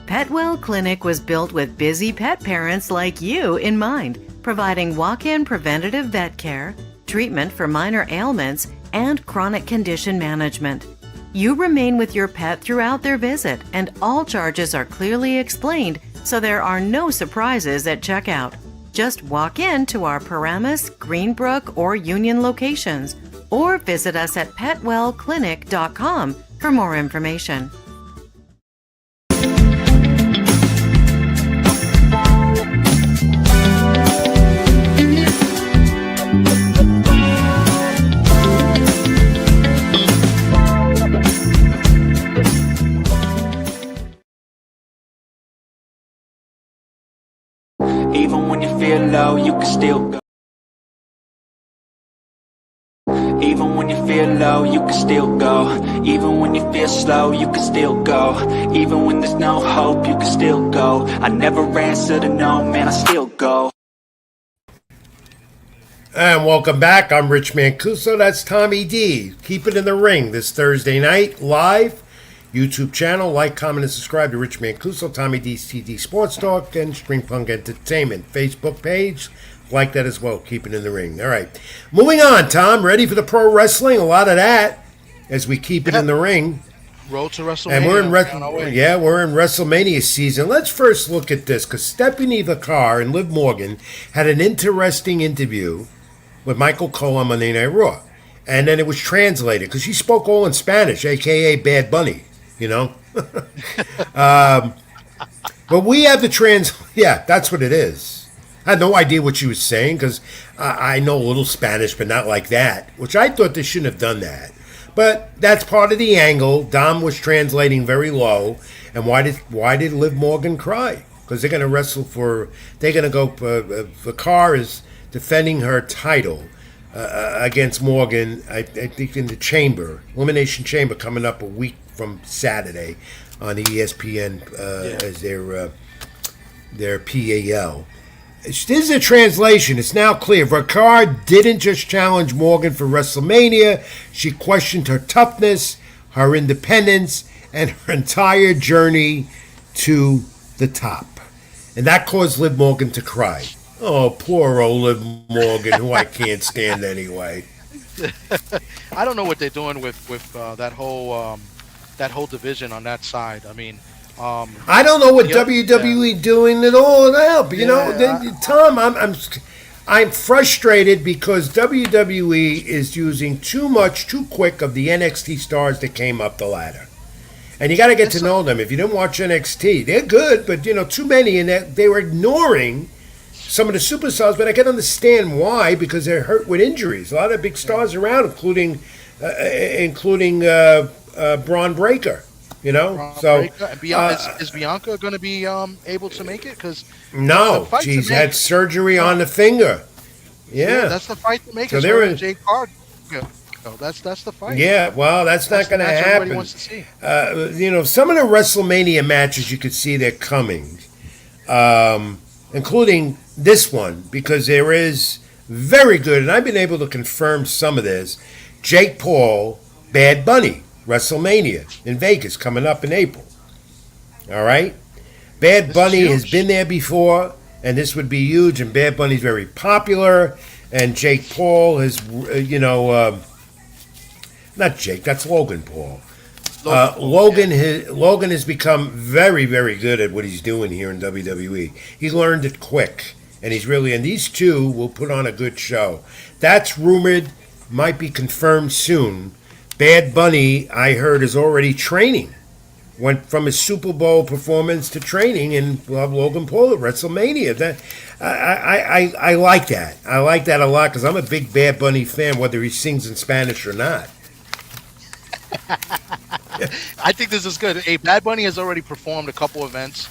Petwell Clinic was built with busy pet parents like you in mind, providing walk-in preventative vet care, treatment for minor ailments, and chronic condition management. You remain with your pet throughout their visit, and all charges are clearly explained, so there are no surprises at checkout. Just walk in to our Paramus, Greenbrook, or Union locations, or visit us at petwellclinic.com for more information. Even when you feel low, you can still go. Even when you feel low, you can still go. Even when you feel slow, you can still go. Even when there's no hope, you can still go. I never answer to no, man, I still go. And welcome back. I'm Rich Mancuso. That's Tommy D. Keep it in the ring this Thursday night, live. YouTube channel. Like, comment, and subscribe to Rich Mancuso, Tommy D's TD Sports Talk, and Spring Punk Entertainment. Facebook page. Like that as well. Keep it in the ring. All right. Moving on, Tom. Ready for the pro wrestling? A lot of that as we keep it in the ring. Road to WrestleMania. And we're in we're in WrestleMania season. Let's first look at this because Stephanie Vacar and Liv Morgan had an interesting interview with Michael Cole on Monday Night Raw. And then it was translated because she spoke all in Spanish, a.k.a. Bad Bunny, you know. But we have the yeah, that's what it is. I had no idea what she was saying because I know a little Spanish, but not like that, which I thought they shouldn't have done that. But that's part of the angle. Dom was translating very low. And why did Liv Morgan cry? Because they're going to wrestle they're going to go, Vacar is defending her title against Morgan, I think in the Chamber, Elimination Chamber, coming up a week from Saturday on ESPN as their PAL. This is a translation. It's now clear. Vacar didn't just challenge Morgan for WrestleMania. She questioned her toughness, her independence, and her entire journey to the top. And that caused Liv Morgan to cry. Oh, poor old Liv Morgan, who I can't stand anyway. I don't know what they're doing with that whole division on that side. I mean, I don't know what WWE doing at all to help. You know, Tom, I'm frustrated because WWE is using too quick of the NXT stars that came up the ladder. And you got to get to know them. If you didn't watch NXT, they're good, but too many, and they were ignoring some of the superstars. But I can understand why, because they're hurt with injuries. A lot of big stars around, including Braun Breaker. Is Bianca going to be able to make it? Because no, she's had surgery on the finger. Yeah, that's the fight to make. So they're in Jade Card. That's the fight. Yeah, well, that's not going to happen. Everybody wants to see. Some of the WrestleMania matches you could see they're coming, including this one, because there is very good, and I've been able to confirm some of this. Jake Paul, Bad Bunny, WrestleMania in Vegas coming up in April. All right, Bad Bunny has been there before, and this would be huge. And Bad Bunny's very popular, and Jake Paul is, not Jake, that's Logan Paul. Logan has become very, very good at what he's doing here in WWE. He learned it quick, and and these two will put on a good show. That's rumored, might be confirmed soon. Bad Bunny, I heard, is already training. Went from his Super Bowl performance to training, and we'll have Logan Paul at WrestleMania. I like that. I like that a lot because I'm a big Bad Bunny fan, whether he sings in Spanish or not. I think this is good. Hey, Bad Bunny has already performed a couple events,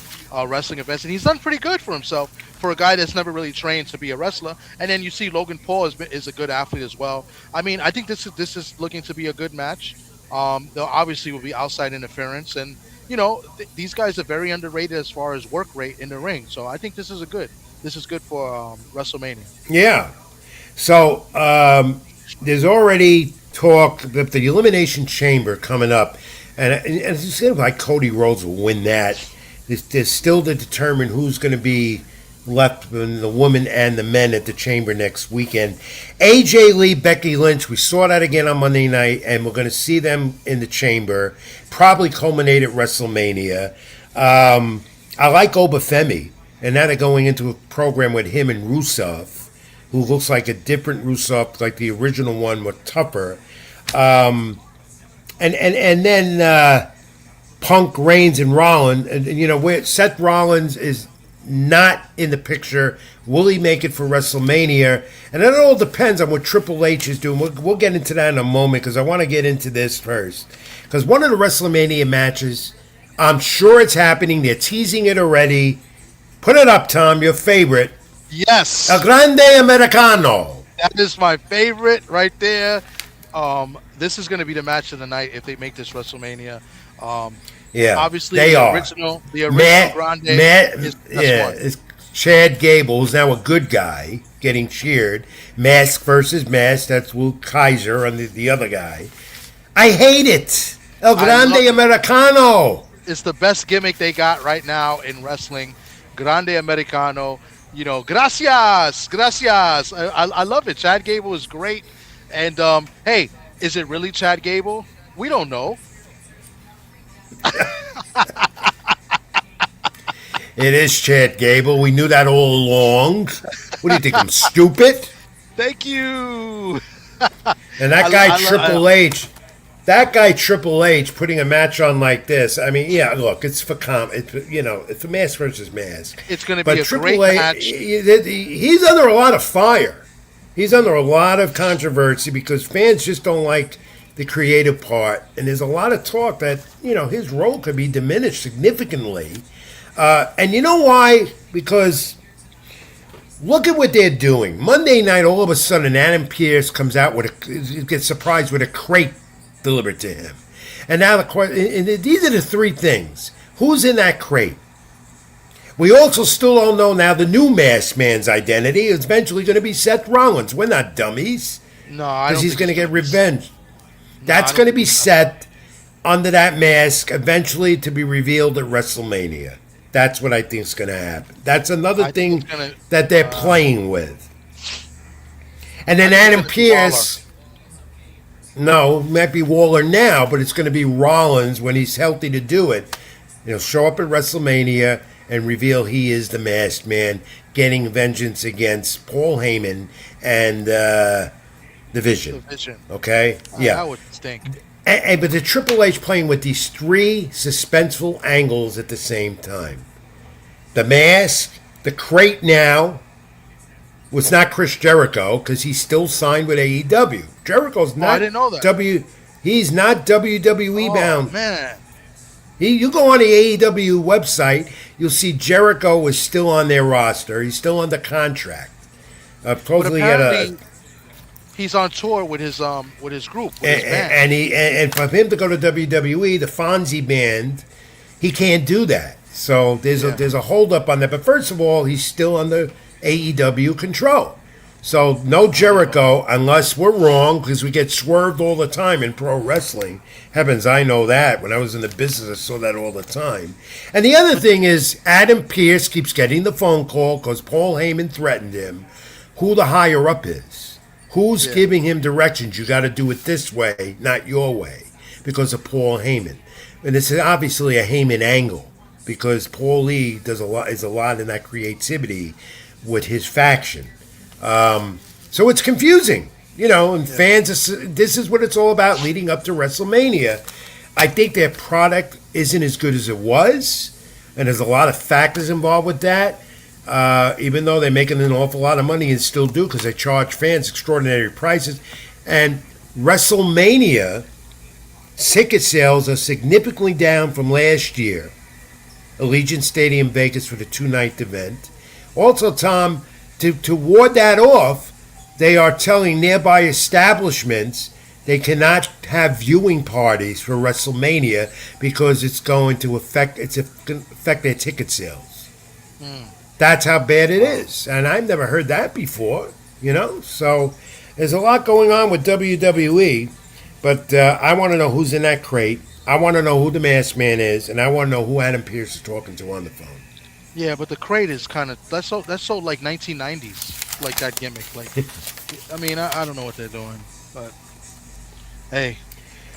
wrestling events, and he's done pretty good for himself for a guy that's never really trained to be a wrestler. And then you see Logan Paul is a good athlete as well. I mean, I think this is looking to be a good match. There obviously will be outside interference, and these guys are very underrated as far as work rate in the ring. So I think this is good for WrestleMania. Yeah. So there's already talk that the Elimination Chamber coming up, and it seems like Cody Rhodes will win that. There's still to determine who's going to be left, the women and the men at the Chamber next weekend. AJ Lee, Becky Lynch, we saw that again on Monday night, and we're going to see them in the Chamber, probably culminate at WrestleMania. I like Obafemi, and now they're going into a program with him and Rusev, who looks like a different Rusev, like the original one, but tougher. And then Punk, Reigns, and Rollins. And, where Seth Rollins is not in the picture. Will he make it for WrestleMania? And it all depends on what Triple H is doing. We'll get into that in a moment because I want to get into this first. Because one of the WrestleMania matches, I'm sure it's happening. They're teasing it already. Put it up, Tom. Your favorite. Yes, El Grande Americano. that is my favorite right there. This is going to be the match of the night if they make this WrestleMania. Yeah, Obviously, they are. The original Grande is yeah, one. it's Chad Gable is now a good guy getting cheered. Mask versus Mask. That's Will Kaiser and the other guy. I hate it. El Grande Americano. It's the best gimmick they got right now in wrestling. Grande Americano. Gracias. I love it. Chad Gable is great. And, hey, is it really Chad Gable? We don't know. It is Chad Gable. We knew that all along. What do you think? I'm stupid? Thank you. And that guy Triple H. That guy Triple H putting a match on like this. I mean, yeah, look, it's for it's for mask versus mask. It's going to be a Triple great H, match. He's under a lot of fire. He's under a lot of controversy because fans just don't like the creative part, and there's a lot of talk that his role could be diminished significantly. And you know why? Because look at what they're doing. Monday night, all of a sudden, Adam Pearce comes out gets surprised with a crate delivered to him. And now the question, these are the three things. Who's in that crate? We also still don't know now the new masked man's identity. It's eventually going to be Seth Rollins. We're not dummies. No, I don't. Because he's think going to it's get revenge. That's going to be Seth under that mask eventually to be revealed at WrestleMania. That's what I think is going to happen. That's another thing that they're playing with. And then Adam Pearce. No, it might be Waller now, but it's going to be Rollins when he's healthy to do it. He'll show up at WrestleMania and reveal he is the masked man, getting vengeance against Paul Heyman and the Vision. Okay? Yeah. That would stink. But the Triple H playing with these three suspenseful angles at the same time. The mask, the crate now. Well, it's not Chris Jericho because he's still signed with AEW. Jericho's not. I didn't know that. He's not WWE bound. Oh, man. You go on the AEW website, you'll see Jericho is still on their roster. He's still under contract. Supposedly he's on tour with his group, with his band. And for him to go to WWE, the Fonzie band, he can't do that. So there's a hold up on that. But first of all, he's still under AEW control. So no Jericho unless we're wrong, because we get swerved all the time in pro wrestling. Heavens, I know that. When I was in the business, I saw that all the time. And the other thing is Adam Pearce keeps getting the phone call because Paul Heyman threatened him, who the higher up is. Who's giving him directions? You got to do it this way, not your way, because of Paul Heyman. And this is obviously a Heyman angle because Paul Lee is a lot in that creativity with his faction. So it's confusing, and fans, this is what it's all about leading up to WrestleMania. I think their product isn't as good as it was, and there's a lot of factors involved with that, even though they're making an awful lot of money and still do because they charge fans extraordinary prices. And WrestleMania ticket sales are significantly down from last year. Allegiant Stadium, Vegas for the 2-night event. Also, Tom, to ward that off, they are telling nearby establishments they cannot have viewing parties for WrestleMania because it's going to affect their ticket sales. That's how bad it is, and I've never heard that before. So there's a lot going on with WWE, but I want to know who's in that crate. I want to know who the masked man is, and I want to know who Adam Pearce is talking to on the phone. Yeah, but the crate is kind of that's so like 1990s, like that gimmick. Like, I mean, I don't know what they're doing, but hey,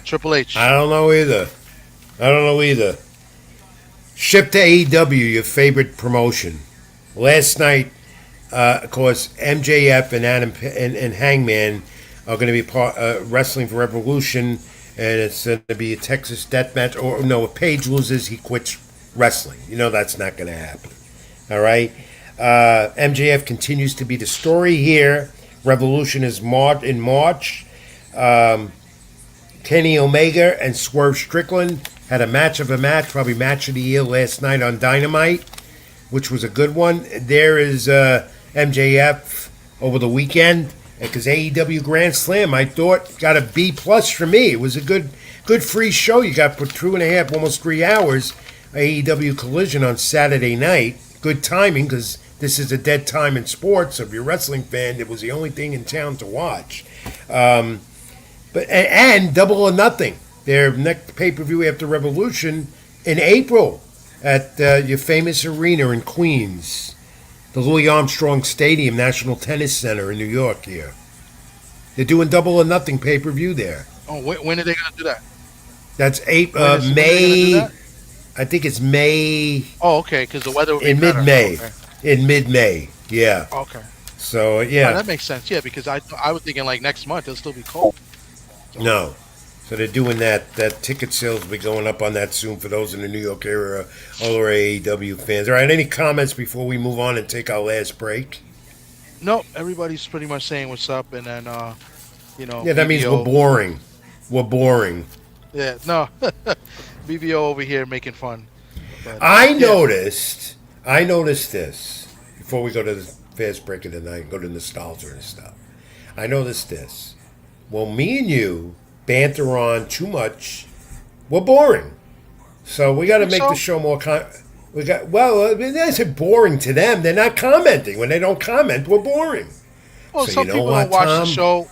Triple H. I don't know either. Ship to AEW, your favorite promotion. Last night, of course, MJF and Adam and Hangman are going to be wrestling for Revolution, and it's going to be a Texas death match. Or no, if Page loses, he quits wrestling. That's not going to happen. All right. MJF continues to be the story here. Revolution is in March. Kenny Omega and Swerve Strickland had a match of a match, probably match of the year last night on Dynamite. which was a good one. There is MJF over the weekend because AEW Grand Slam, I thought, got a B plus for me. It was a good free show. You got for 2.5, almost 3 hours. AEW Collision on Saturday night. Good timing because this is a dead time in sports. So if you're a wrestling fan, it was the only thing in town to watch. And Double or Nothing, their next pay-per-view after Revolution in April at your famous arena in Queens, the Louis Armstrong Stadium, National Tennis Center in New York here. They're doing Double or Nothing pay-per-view there. Oh, when are they going to do that? That's May. I think it's May. Oh, okay, because the weather will be in better. mid-May. Okay. In mid-May, yeah. Okay. So, yeah. Oh, that makes sense, yeah, because I was thinking like next month it'll still be cold. So. No. So they're doing that. That ticket sales will be going up on that soon for those in the New York area, all our AEW fans. All right, any comments before we move on and take our last break? No, everybody's pretty much saying what's up, and then, Yeah, that means we're boring. We're boring. Yeah, no. BBO over here making fun. But, I noticed this before we go to the fast break of the night and go to nostalgia and stuff. I noticed this. Well, me and you banter on too much. We're boring. So we got to make the show more. That's boring to them. They're not commenting. When they don't comment, we're boring. Well, so some you know people what, don't watch Tom? the show.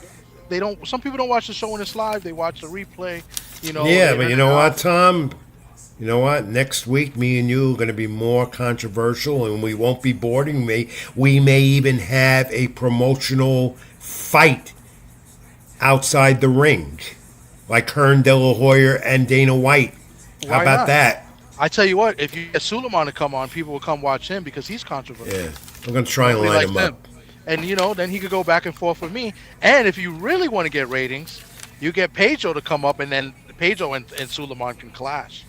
They don't. Some people don't watch the show when it's live. They watch the replay. Yeah, but you know what, Tom? You know what? Next week, me and you are going to be more controversial, and we won't be boring. We may even have a promotional fight outside the ring, like Hearn De La Hoya and Dana White. How Why about not? that? I tell you what, if you get Suleiman to come on, people will come watch him because he's controversial. Yeah, I'm going to try and Nobody line likes him up. And then he could go back and forth with me. And if you really want to get ratings, you get Pedro to come up, and then Pedro and Suleiman can clash.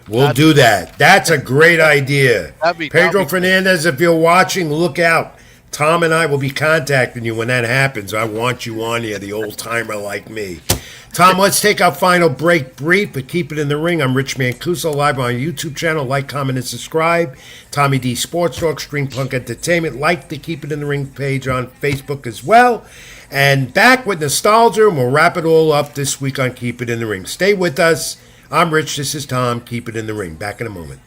We'll do that. That's a great idea. Pedro be Fernandez, if you're watching, look out. Tom and I will be contacting you when that happens. I want you on here, the old timer like me. Tom, let's take our final break brief, but keep it in the ring. I'm Rich Mancuso, live on our YouTube channel. Like, comment, and subscribe. Tommy D Sports Talk, String Punk Entertainment. Like the Keep It in the Ring page on Facebook as well. And back with nostalgia, and we'll wrap it all up this week on Keep It in the Ring. Stay with us. I'm Rich. This is Tom. Keep it in the ring. Back in a moment.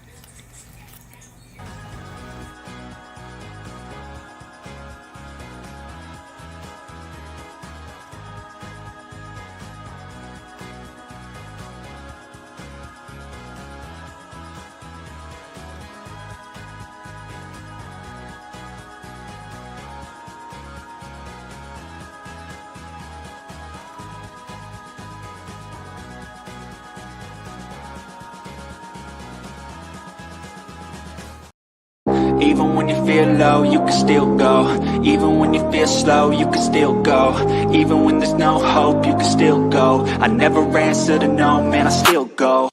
Even when you feel low, you can still go. Even when you feel slow, you can still go. Even when there's no hope, you can still go. I never answer to no, man, I still go.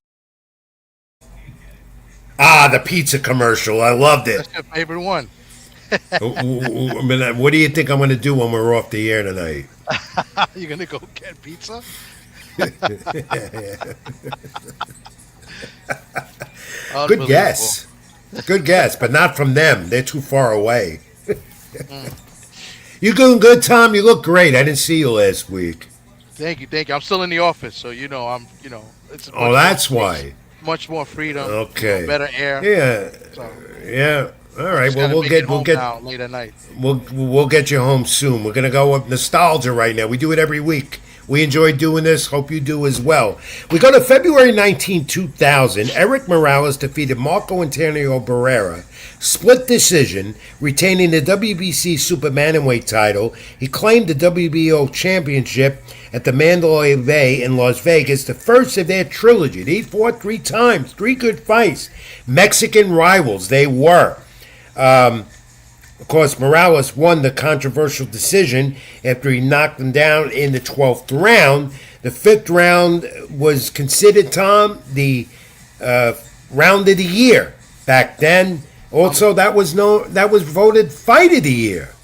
Ah, the pizza commercial. I loved it. That's your favorite one. What do you think I'm going to do when we're off the air tonight? You're going to go get pizza? Good guess. Good guess, but not from them. They're too far away. You doing good, Tom? You look great. I didn't see you last week. Thank you. I'm still in the office, so it's that's why. Much more freedom. Okay. Better air. Yeah. So, yeah. All right. Well, we'll get now, late at night. We'll get you home soon. We're gonna go with nostalgia right now. We do it every week. We enjoy doing this. Hope you do as well. We go to February 19, 2000. Eric Morales defeated Marco Antonio Barrera. Split decision, retaining the WBC Super Bantamweight title. He claimed the WBO championship at the Mandalay Bay in Las Vegas, the first of their trilogy. They fought 3 times, 3 good fights. Mexican rivals, they were. Of course, Morales won the controversial decision after he knocked him down in the 12th round. The 5th round was considered, Tom, the round of the year back then. Also, that was voted fight of the year.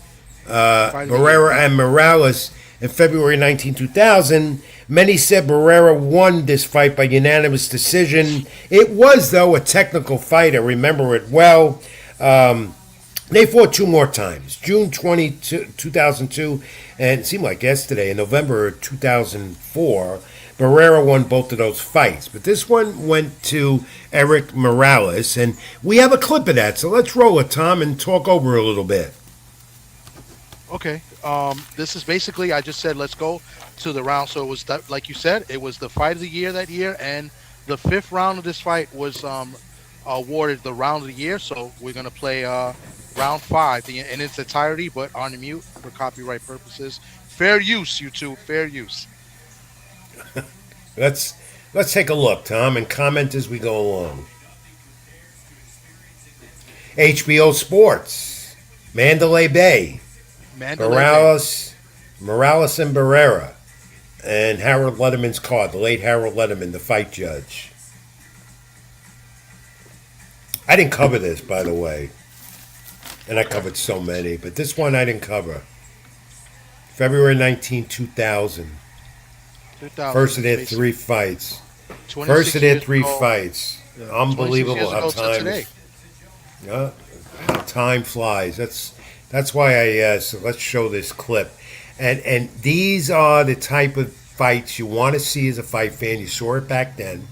Barrera and Morales in February 19, 2000. Many said Barrera won this fight by unanimous decision. It was, though, a technical fight. I remember it well. They fought two more times, June 2002, and it seemed like yesterday, in November 2004. Barrera won both of those fights. But this one went to Eric Morales, and we have a clip of that. So let's roll it, Tom, and talk over a little bit. Okay. This is basically, I just said, let's go to the round. So it was, that, like you said, it was the fight of the year that year, and the fifth round of this fight was awarded the round of the year. So we're going to play round 5 in its entirety, but on mute for copyright purposes. Fair use, YouTube, fair use. Let's take a look, Tom, and comment as we go along. HBO Sports, Mandalay Bay, Morales and Barrera, and Harold Letterman's card, the late Harold Letterman, the fight judge. I didn't cover this, by the way, and I covered so many, but this one I didn't cover. February 19, 2000. First of their 3 fights. First of their 3 fights. Yeah. Unbelievable how time flies. That's why I so let's show this clip. And these are the type of fights you want to see as a fight fan. You saw it back then.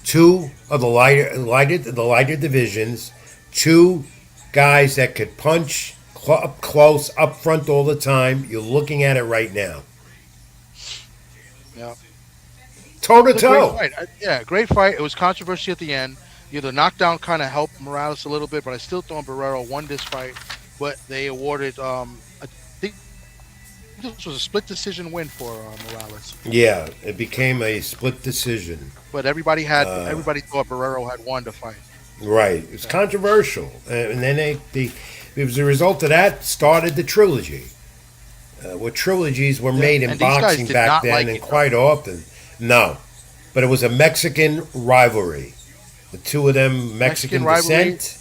2 of the lighter divisions. 2 guys that could punch up close, up front all the time. You're looking at it right now. Yeah. Toe to toe. Yeah, great fight. It was controversy at the end. The knockdown kind of helped Morales a little bit, but I still thought Barrera won this fight. But they awarded, I think this was a split decision win for Morales. Yeah, it became a split decision. But everybody thought Barrera had won the fight. Right. It's controversial. And then it was a result of that started the trilogy. What trilogies were made in boxing back then, and quite often. No. But it was a Mexican rivalry. The 2 of them, Mexican descent.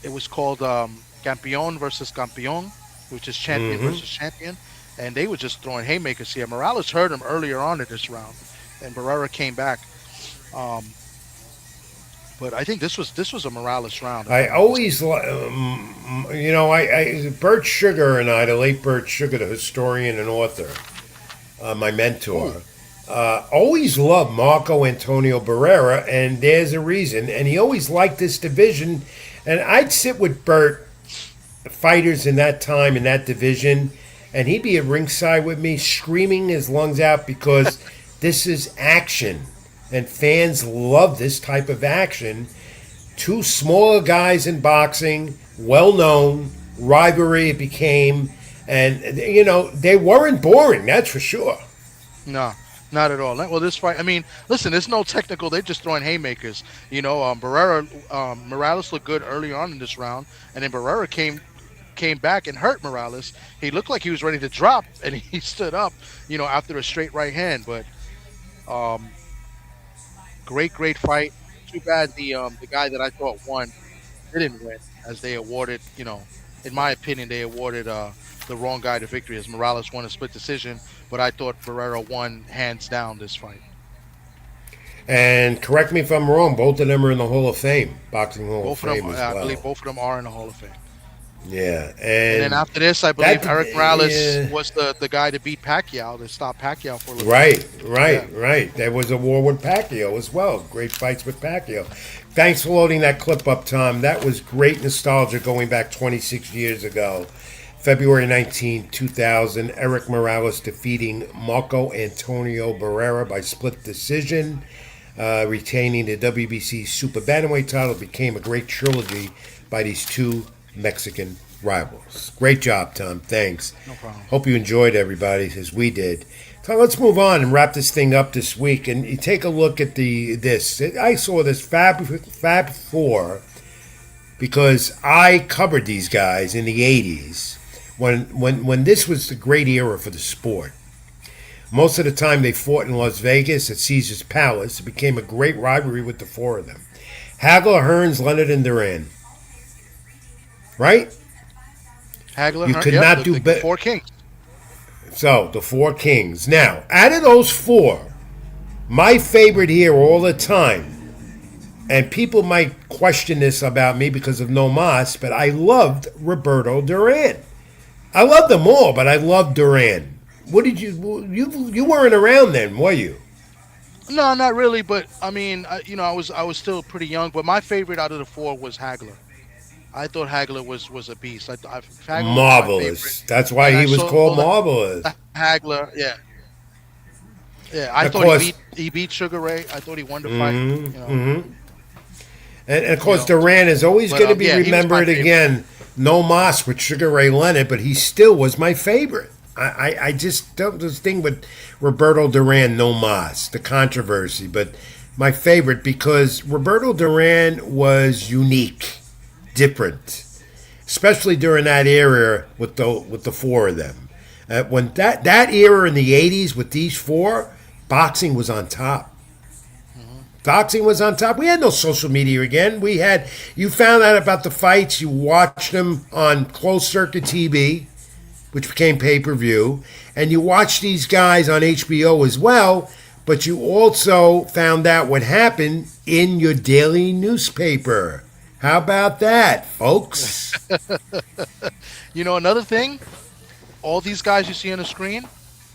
It was called Campeón versus Campeón, which is champion versus champion. And they were just throwing haymakers here. Morales hurt him earlier on in this round, and Barrera came back. But I think this was a Morales round. I always, Bert Sugar and I, the late Bert Sugar, the historian and author, my mentor, always loved Marco Antonio Barrera, and there's a reason. And he always liked this division. And I'd sit with Bert, fighters in that time, in that division, and he'd be at ringside with me screaming his lungs out because this is action. And fans love this type of action. 2 smaller guys in boxing, well-known, rivalry it became. And, they weren't boring, that's for sure. No, not at all. Well, this fight, I mean, listen, there's no technical. They're just throwing haymakers. Morales looked good early on in this round. And then Barrera came back and hurt Morales. He looked like he was ready to drop, and he stood up, after a straight right hand. But great fight. Too bad the guy that I thought won didn't win, as they awarded, in my opinion, they awarded the wrong guy the victory, as Morales won a split decision, but I thought Barrera won hands down this fight. And correct me if I'm wrong, both of them are in the Hall of Fame, Boxing Hall of Fame as well. I believe both of them are in the Hall of Fame. Yeah, and then after this, I believe Eric Morales was the guy to beat Pacquiao, to stop Pacquiao for a little bit. Right. There was a war with Pacquiao as well. Great fights with Pacquiao. Thanks for loading that clip up, Tom. That was great nostalgia going back 26 years ago. February 19, 2000, Eric Morales defeating Marco Antonio Barrera by split decision, retaining the WBC Super Bantamweight title. It became a great trilogy by these 2 Mexican rivals. Great job, Tom. Thanks. No problem. Hope you enjoyed, everybody, as we did. So let's move on and wrap this thing up this week. And you take a look at this. I saw this Fab 4 because I covered these guys in the 80s when this was the great era for the sport. Most of the time they fought in Las Vegas at Caesar's Palace. It became a great rivalry with the 4 of them. Hagler, Hearns, Leonard, and Duran. Right? Hagler, you could not do better. 4 kings. So, the 4 kings. Now, out of those 4, my favorite here all the time, and people might question this about me because of No Mas, but I loved Roberto Duran. I loved them all, but I loved Duran. What did you weren't around then, were you? No, not really. But I mean, I was still pretty young. But my favorite out of the four was Hagler. I thought Hagler was a beast. Hagler was my Marvelous. favorite. That's why And he I was saw called Marvelous. Hagler. Yeah, yeah. I Of thought course. he beat Sugar Ray. I thought he won the fight. And of course, Duran is always But, going to be yeah, he was my remembered favorite. again. No Mas with Sugar Ray Leonard, but he still was my favorite. I just don't this thing with Roberto Duran, No Mas, the controversy, but my favorite because Roberto Duran was unique, different, especially during that era with the four of them. When that era in the '80s with these four, boxing was on top. Boxing was on top. We had no social media again. You found out about the fights. You watched them on closed circuit TV, which became pay-per-view. And you watched these guys on HBO as well. But you also found out what happened in your daily newspaper. How about that, folks? Another thing, all these guys you see on the screen,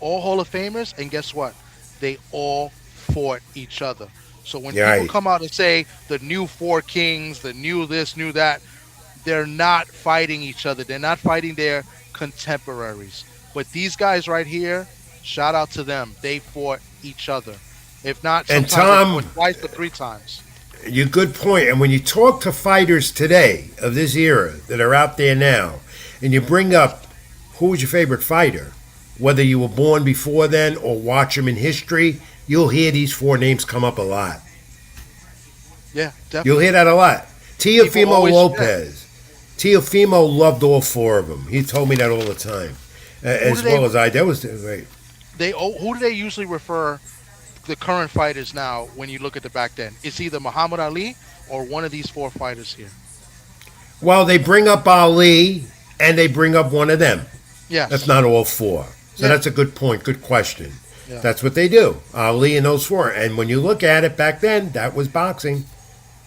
all Hall of Famers, and guess what? They all fought each other. So when Right. people come out and say the new Four Kings, the new this, new that, they're not fighting each other. They're not fighting their contemporaries. But these guys right here, shout out to them. They fought each other. If not, And sometimes Tom- they fought twice or three times. You good point. And when you talk to fighters today of this era that are out there now, and you bring up who was your favorite fighter, whether you were born before then or watch them in history, you'll hear these four names come up a lot. Yeah, definitely. You'll hear that a lot. People Teofimo always Lopez. Teofimo loved all four of them. He told me that all the time, as do well they- as I. That was great. Who do they usually refer the current fighters now when you look at the back then? It's either Muhammad Ali or one of these four fighters here. Well, they bring up Ali and they bring up one of them. Yes. That's not all four. So Yeah. that's a good point. Good question. Yeah. That's what they do. Ali and those four. And when you look at it back then, that was boxing.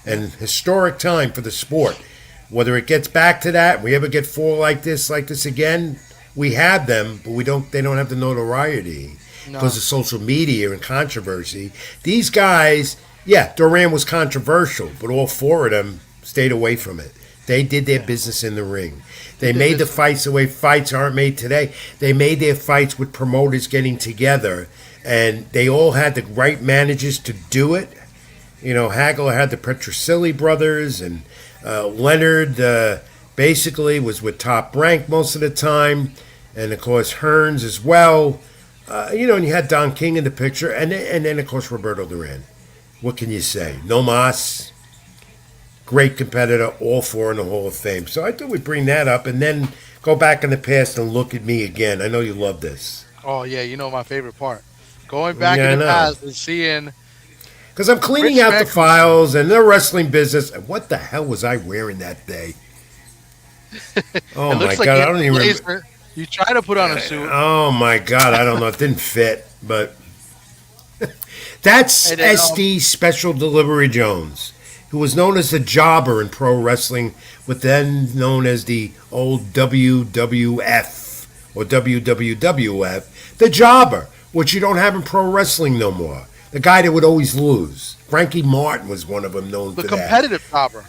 And historic time for the sport. Whether it gets back to that, we ever get four like this again, we have them, but they don't have the notoriety because of social media and controversy. These guys, Duran was controversial, but all four of them stayed away from it. They did their business in the ring. They made the fights the way fights aren't made today. They made their fights with promoters getting together, and they all had the right managers to do it. Hagler had the Petrosilli brothers, and Leonard basically was with Top Rank most of the time, and of course Hearns as well. And you had Don King in the picture, and then of course Roberto Duran. What can you say? No Mas, great competitor, all four in the Hall of Fame. So I thought we'd bring that up, and then go back in the past and look at me again. I know you love this. Oh yeah, my favorite part. Going back Yeah, I in the know. past and seeing Because I'm cleaning Rich out the Mancuso. files and the wrestling business. What the hell was I wearing that day? Oh it my looks God, like I don't even remember. blazer. You try to put on a suit. Oh my God, I don't know. It didn't fit, but that's And then, SD Special Delivery Jones, who was known as the Jobber in pro wrestling, but then known as the old WWF or WWWF, the Jobber, which you don't have in pro wrestling no more. The guy that would always lose. Frankie Martin was one of them known The for that. competitive jobber.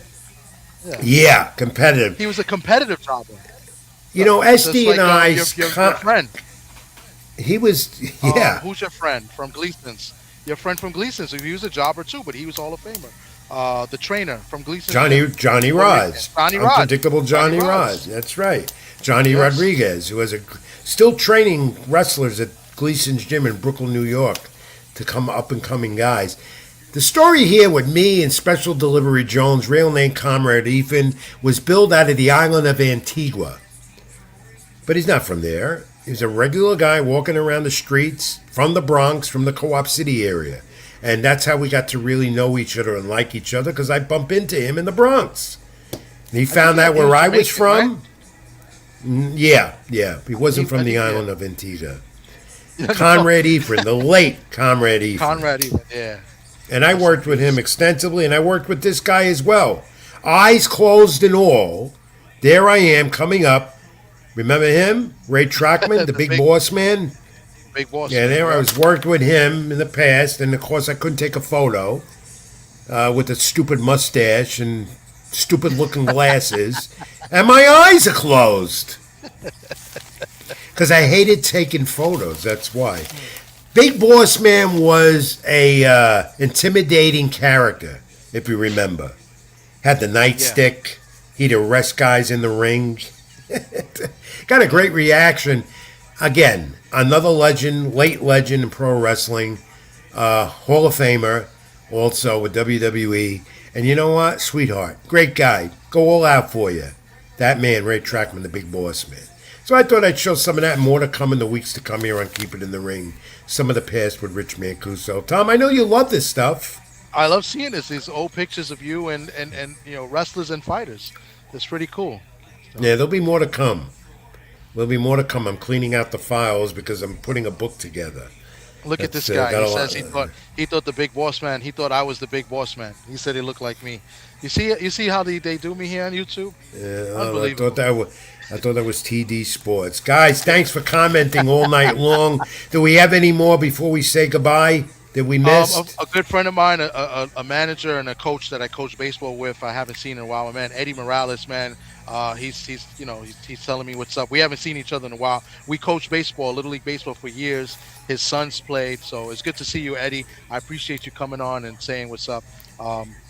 Yeah, competitive. He was a competitive jobber. SD Just like, and I, your friend. he was, yeah. Who's your friend from Gleason's? Your friend from Gleason's. He was a jobber too, but he was Hall of Famer. The trainer from Gleason's. Johnny Roz. Johnny Roz. Unpredictable Johnny Roz. That's right. Johnny Rodriguez, who was still training wrestlers at Gleason's Gym in Brooklyn, New York, to come up and coming guys. The story here with me and Special Delivery Jones, real name Comrade Ethan, was billed out of the island of Antigua. But he's not from there. He's a regular guy walking around the streets from the Bronx, from the Co-op City area. And that's how we got to really know each other and like each other, because I bump into him in the Bronx. And he found out where I was from. Yeah. He wasn't from the island of Antigua. Conrad Ephraim, the late Conrad Ephraim. Conrad, even, yeah. And I worked with him extensively, and I worked with this guy as well. Eyes closed and all. There I am coming up. Remember him? Ray Trackman, the big boss man? Big boss. Yeah, there I was worked with him in the past, and of course I couldn't take a photo with a stupid mustache and stupid looking glasses, and my eyes are closed. Because I hated taking photos, that's why. Big Boss Man was a intimidating character, if you remember. Had the nightstick. He'd arrest guys in the ring. Got a great reaction. Again, another legend, late legend in pro wrestling. Hall of Famer, also with WWE. And you know what? Sweetheart. Great guy. Go all out for you. That man, Ray Trackman, the Big Boss Man. So I thought I'd show some of that, more to come in the weeks to come here on Keep It in the Ring. Some of the past with Rich Mancuso. Tom, I know you love this stuff. I love seeing this. These old pictures of you and wrestlers and fighters. It's pretty cool. Yeah, there'll be more to come. There'll be more to come. I'm cleaning out the files because I'm putting a book together. Look at this guy. He says he thought the Big Boss Man. He thought I was the Big Boss Man. He said he looked like me. You see how they do me here on YouTube? Yeah, Unbelievable. I thought that was TD Sports. Guys, thanks for commenting all night long. Do we have any more before we say goodbye that we missed? A good friend of mine, a manager and a coach that I coach baseball with. I haven't seen in a while. My man Eddie Morales, man. He's telling me what's up. We haven't seen each other in a while. We coached baseball, Little League baseball for years. His sons played, so it's good to see you, Eddie. I appreciate you coming on and saying what's up.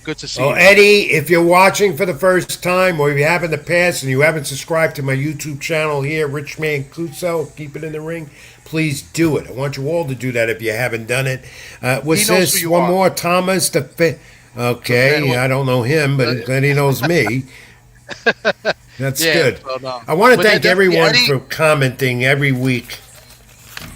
Good to see you. Eddie, if you're watching for the first time or you have in the past and you haven't subscribed to my YouTube channel here, Rich Mancuso, Keep It in the Ring, please do it. I want you all to do that if you haven't done it. What's this? One more, Thomas. Okay, I don't know him, but then he knows me. That's good. I want to thank everyone for commenting every week.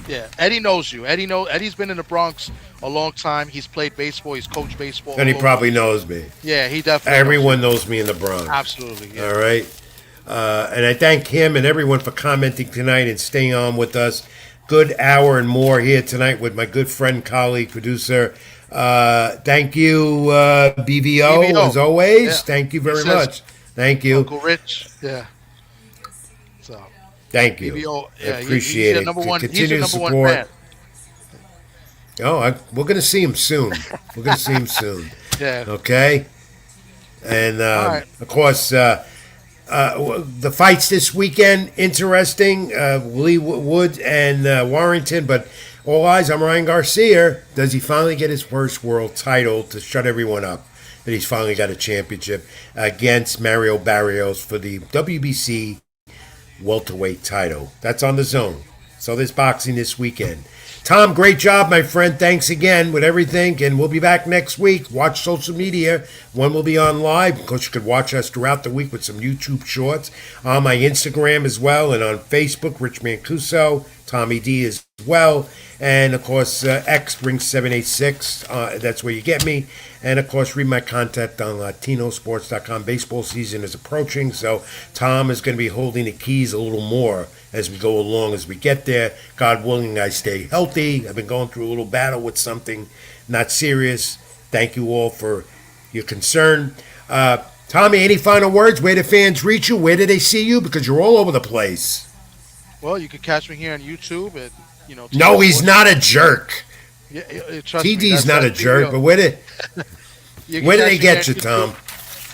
Yeah, Eddie knows you. Eddie's been in the Bronx a long time. He's played baseball. He's coached baseball. And he probably knows me. Yeah, he definitely Everyone knows me in the Bronx. Absolutely. Yeah. All right. And I thank him and everyone for commenting tonight and staying on with us. Good hour and more here tonight with my good friend, colleague, producer. Thank you, BVO, as always. Yeah. Thank you very much. Thank you. Uncle Rich. Yeah. So. Thank you. BVO, I appreciate it. He's your number one fan. Oh, we're going to see him soon. Yeah. Okay. And, of course, the fights this weekend, interesting. Lee Wood and Warrington, but all eyes on Ryan Garcia. Does he finally get his first world title to shut everyone up? That he's finally got a championship against Mario Barrios for the WBC welterweight title. That's on the zone. So there's boxing this weekend. Tom, great job, my friend. Thanks again with everything, and we'll be back next week. Watch social media. One will be on live. Of course, you could watch us throughout the week with some YouTube shorts. On my Instagram as well, and on Facebook, Rich Mancuso, Tommy D as well. And, of course, X Ring 786. That's where you get me. And, of course, read my content on LatinoSports.com. Baseball season is approaching, so Tom is going to be holding the keys a little more as we go along, as we get there. God willing, I stay healthy. I've been going through a little battle with something not serious. Thank you all for your concern. Tommy, any final words? Where do fans reach you? Where do they see you? Because you're all over the place. Well, you can catch me here on YouTube. No, he's not a jerk. Yeah, TD's not a jerk, but where do they get you, Tom?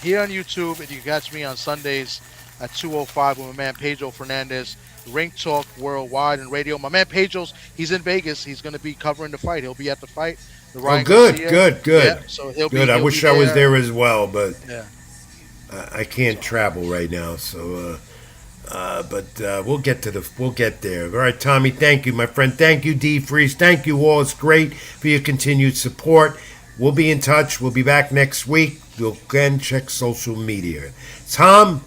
Here on YouTube, and you can catch me on Sundays at 2:05 with my man Pedro Fernandez. Ring Talk Worldwide and Radio. My man Pedro's, he's in Vegas. He's going to be covering the fight. He'll be at the fight. Good. Yeah, so he'll good. I wish I was there as well, but yeah. I can't travel right now. So, but we'll get there. All right, Tommy. Thank you, my friend. Thank you, D Freeze. Thank you all. It's great for your continued support. We'll be in touch. We'll be back next week. We'll again check social media. Tommy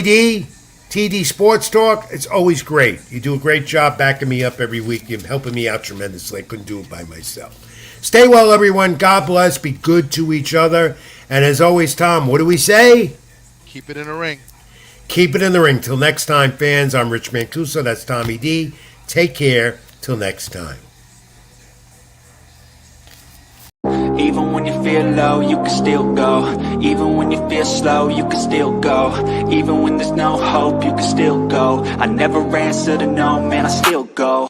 D. TD Sports Talk, it's always great. You do a great job backing me up every week. You're helping me out tremendously. I couldn't do it by myself. Stay well, everyone. God bless. Be good to each other. And as always, Tom, what do we say? Keep it in the ring. Keep it in the ring. Till next time, fans, I'm Rich Mancuso. That's Tommy D. Take care. Till next time. feel low, you can still go. Even when you feel slow, you can still go. Even when there's no hope, you can still go. I never answer to no, man, I still go.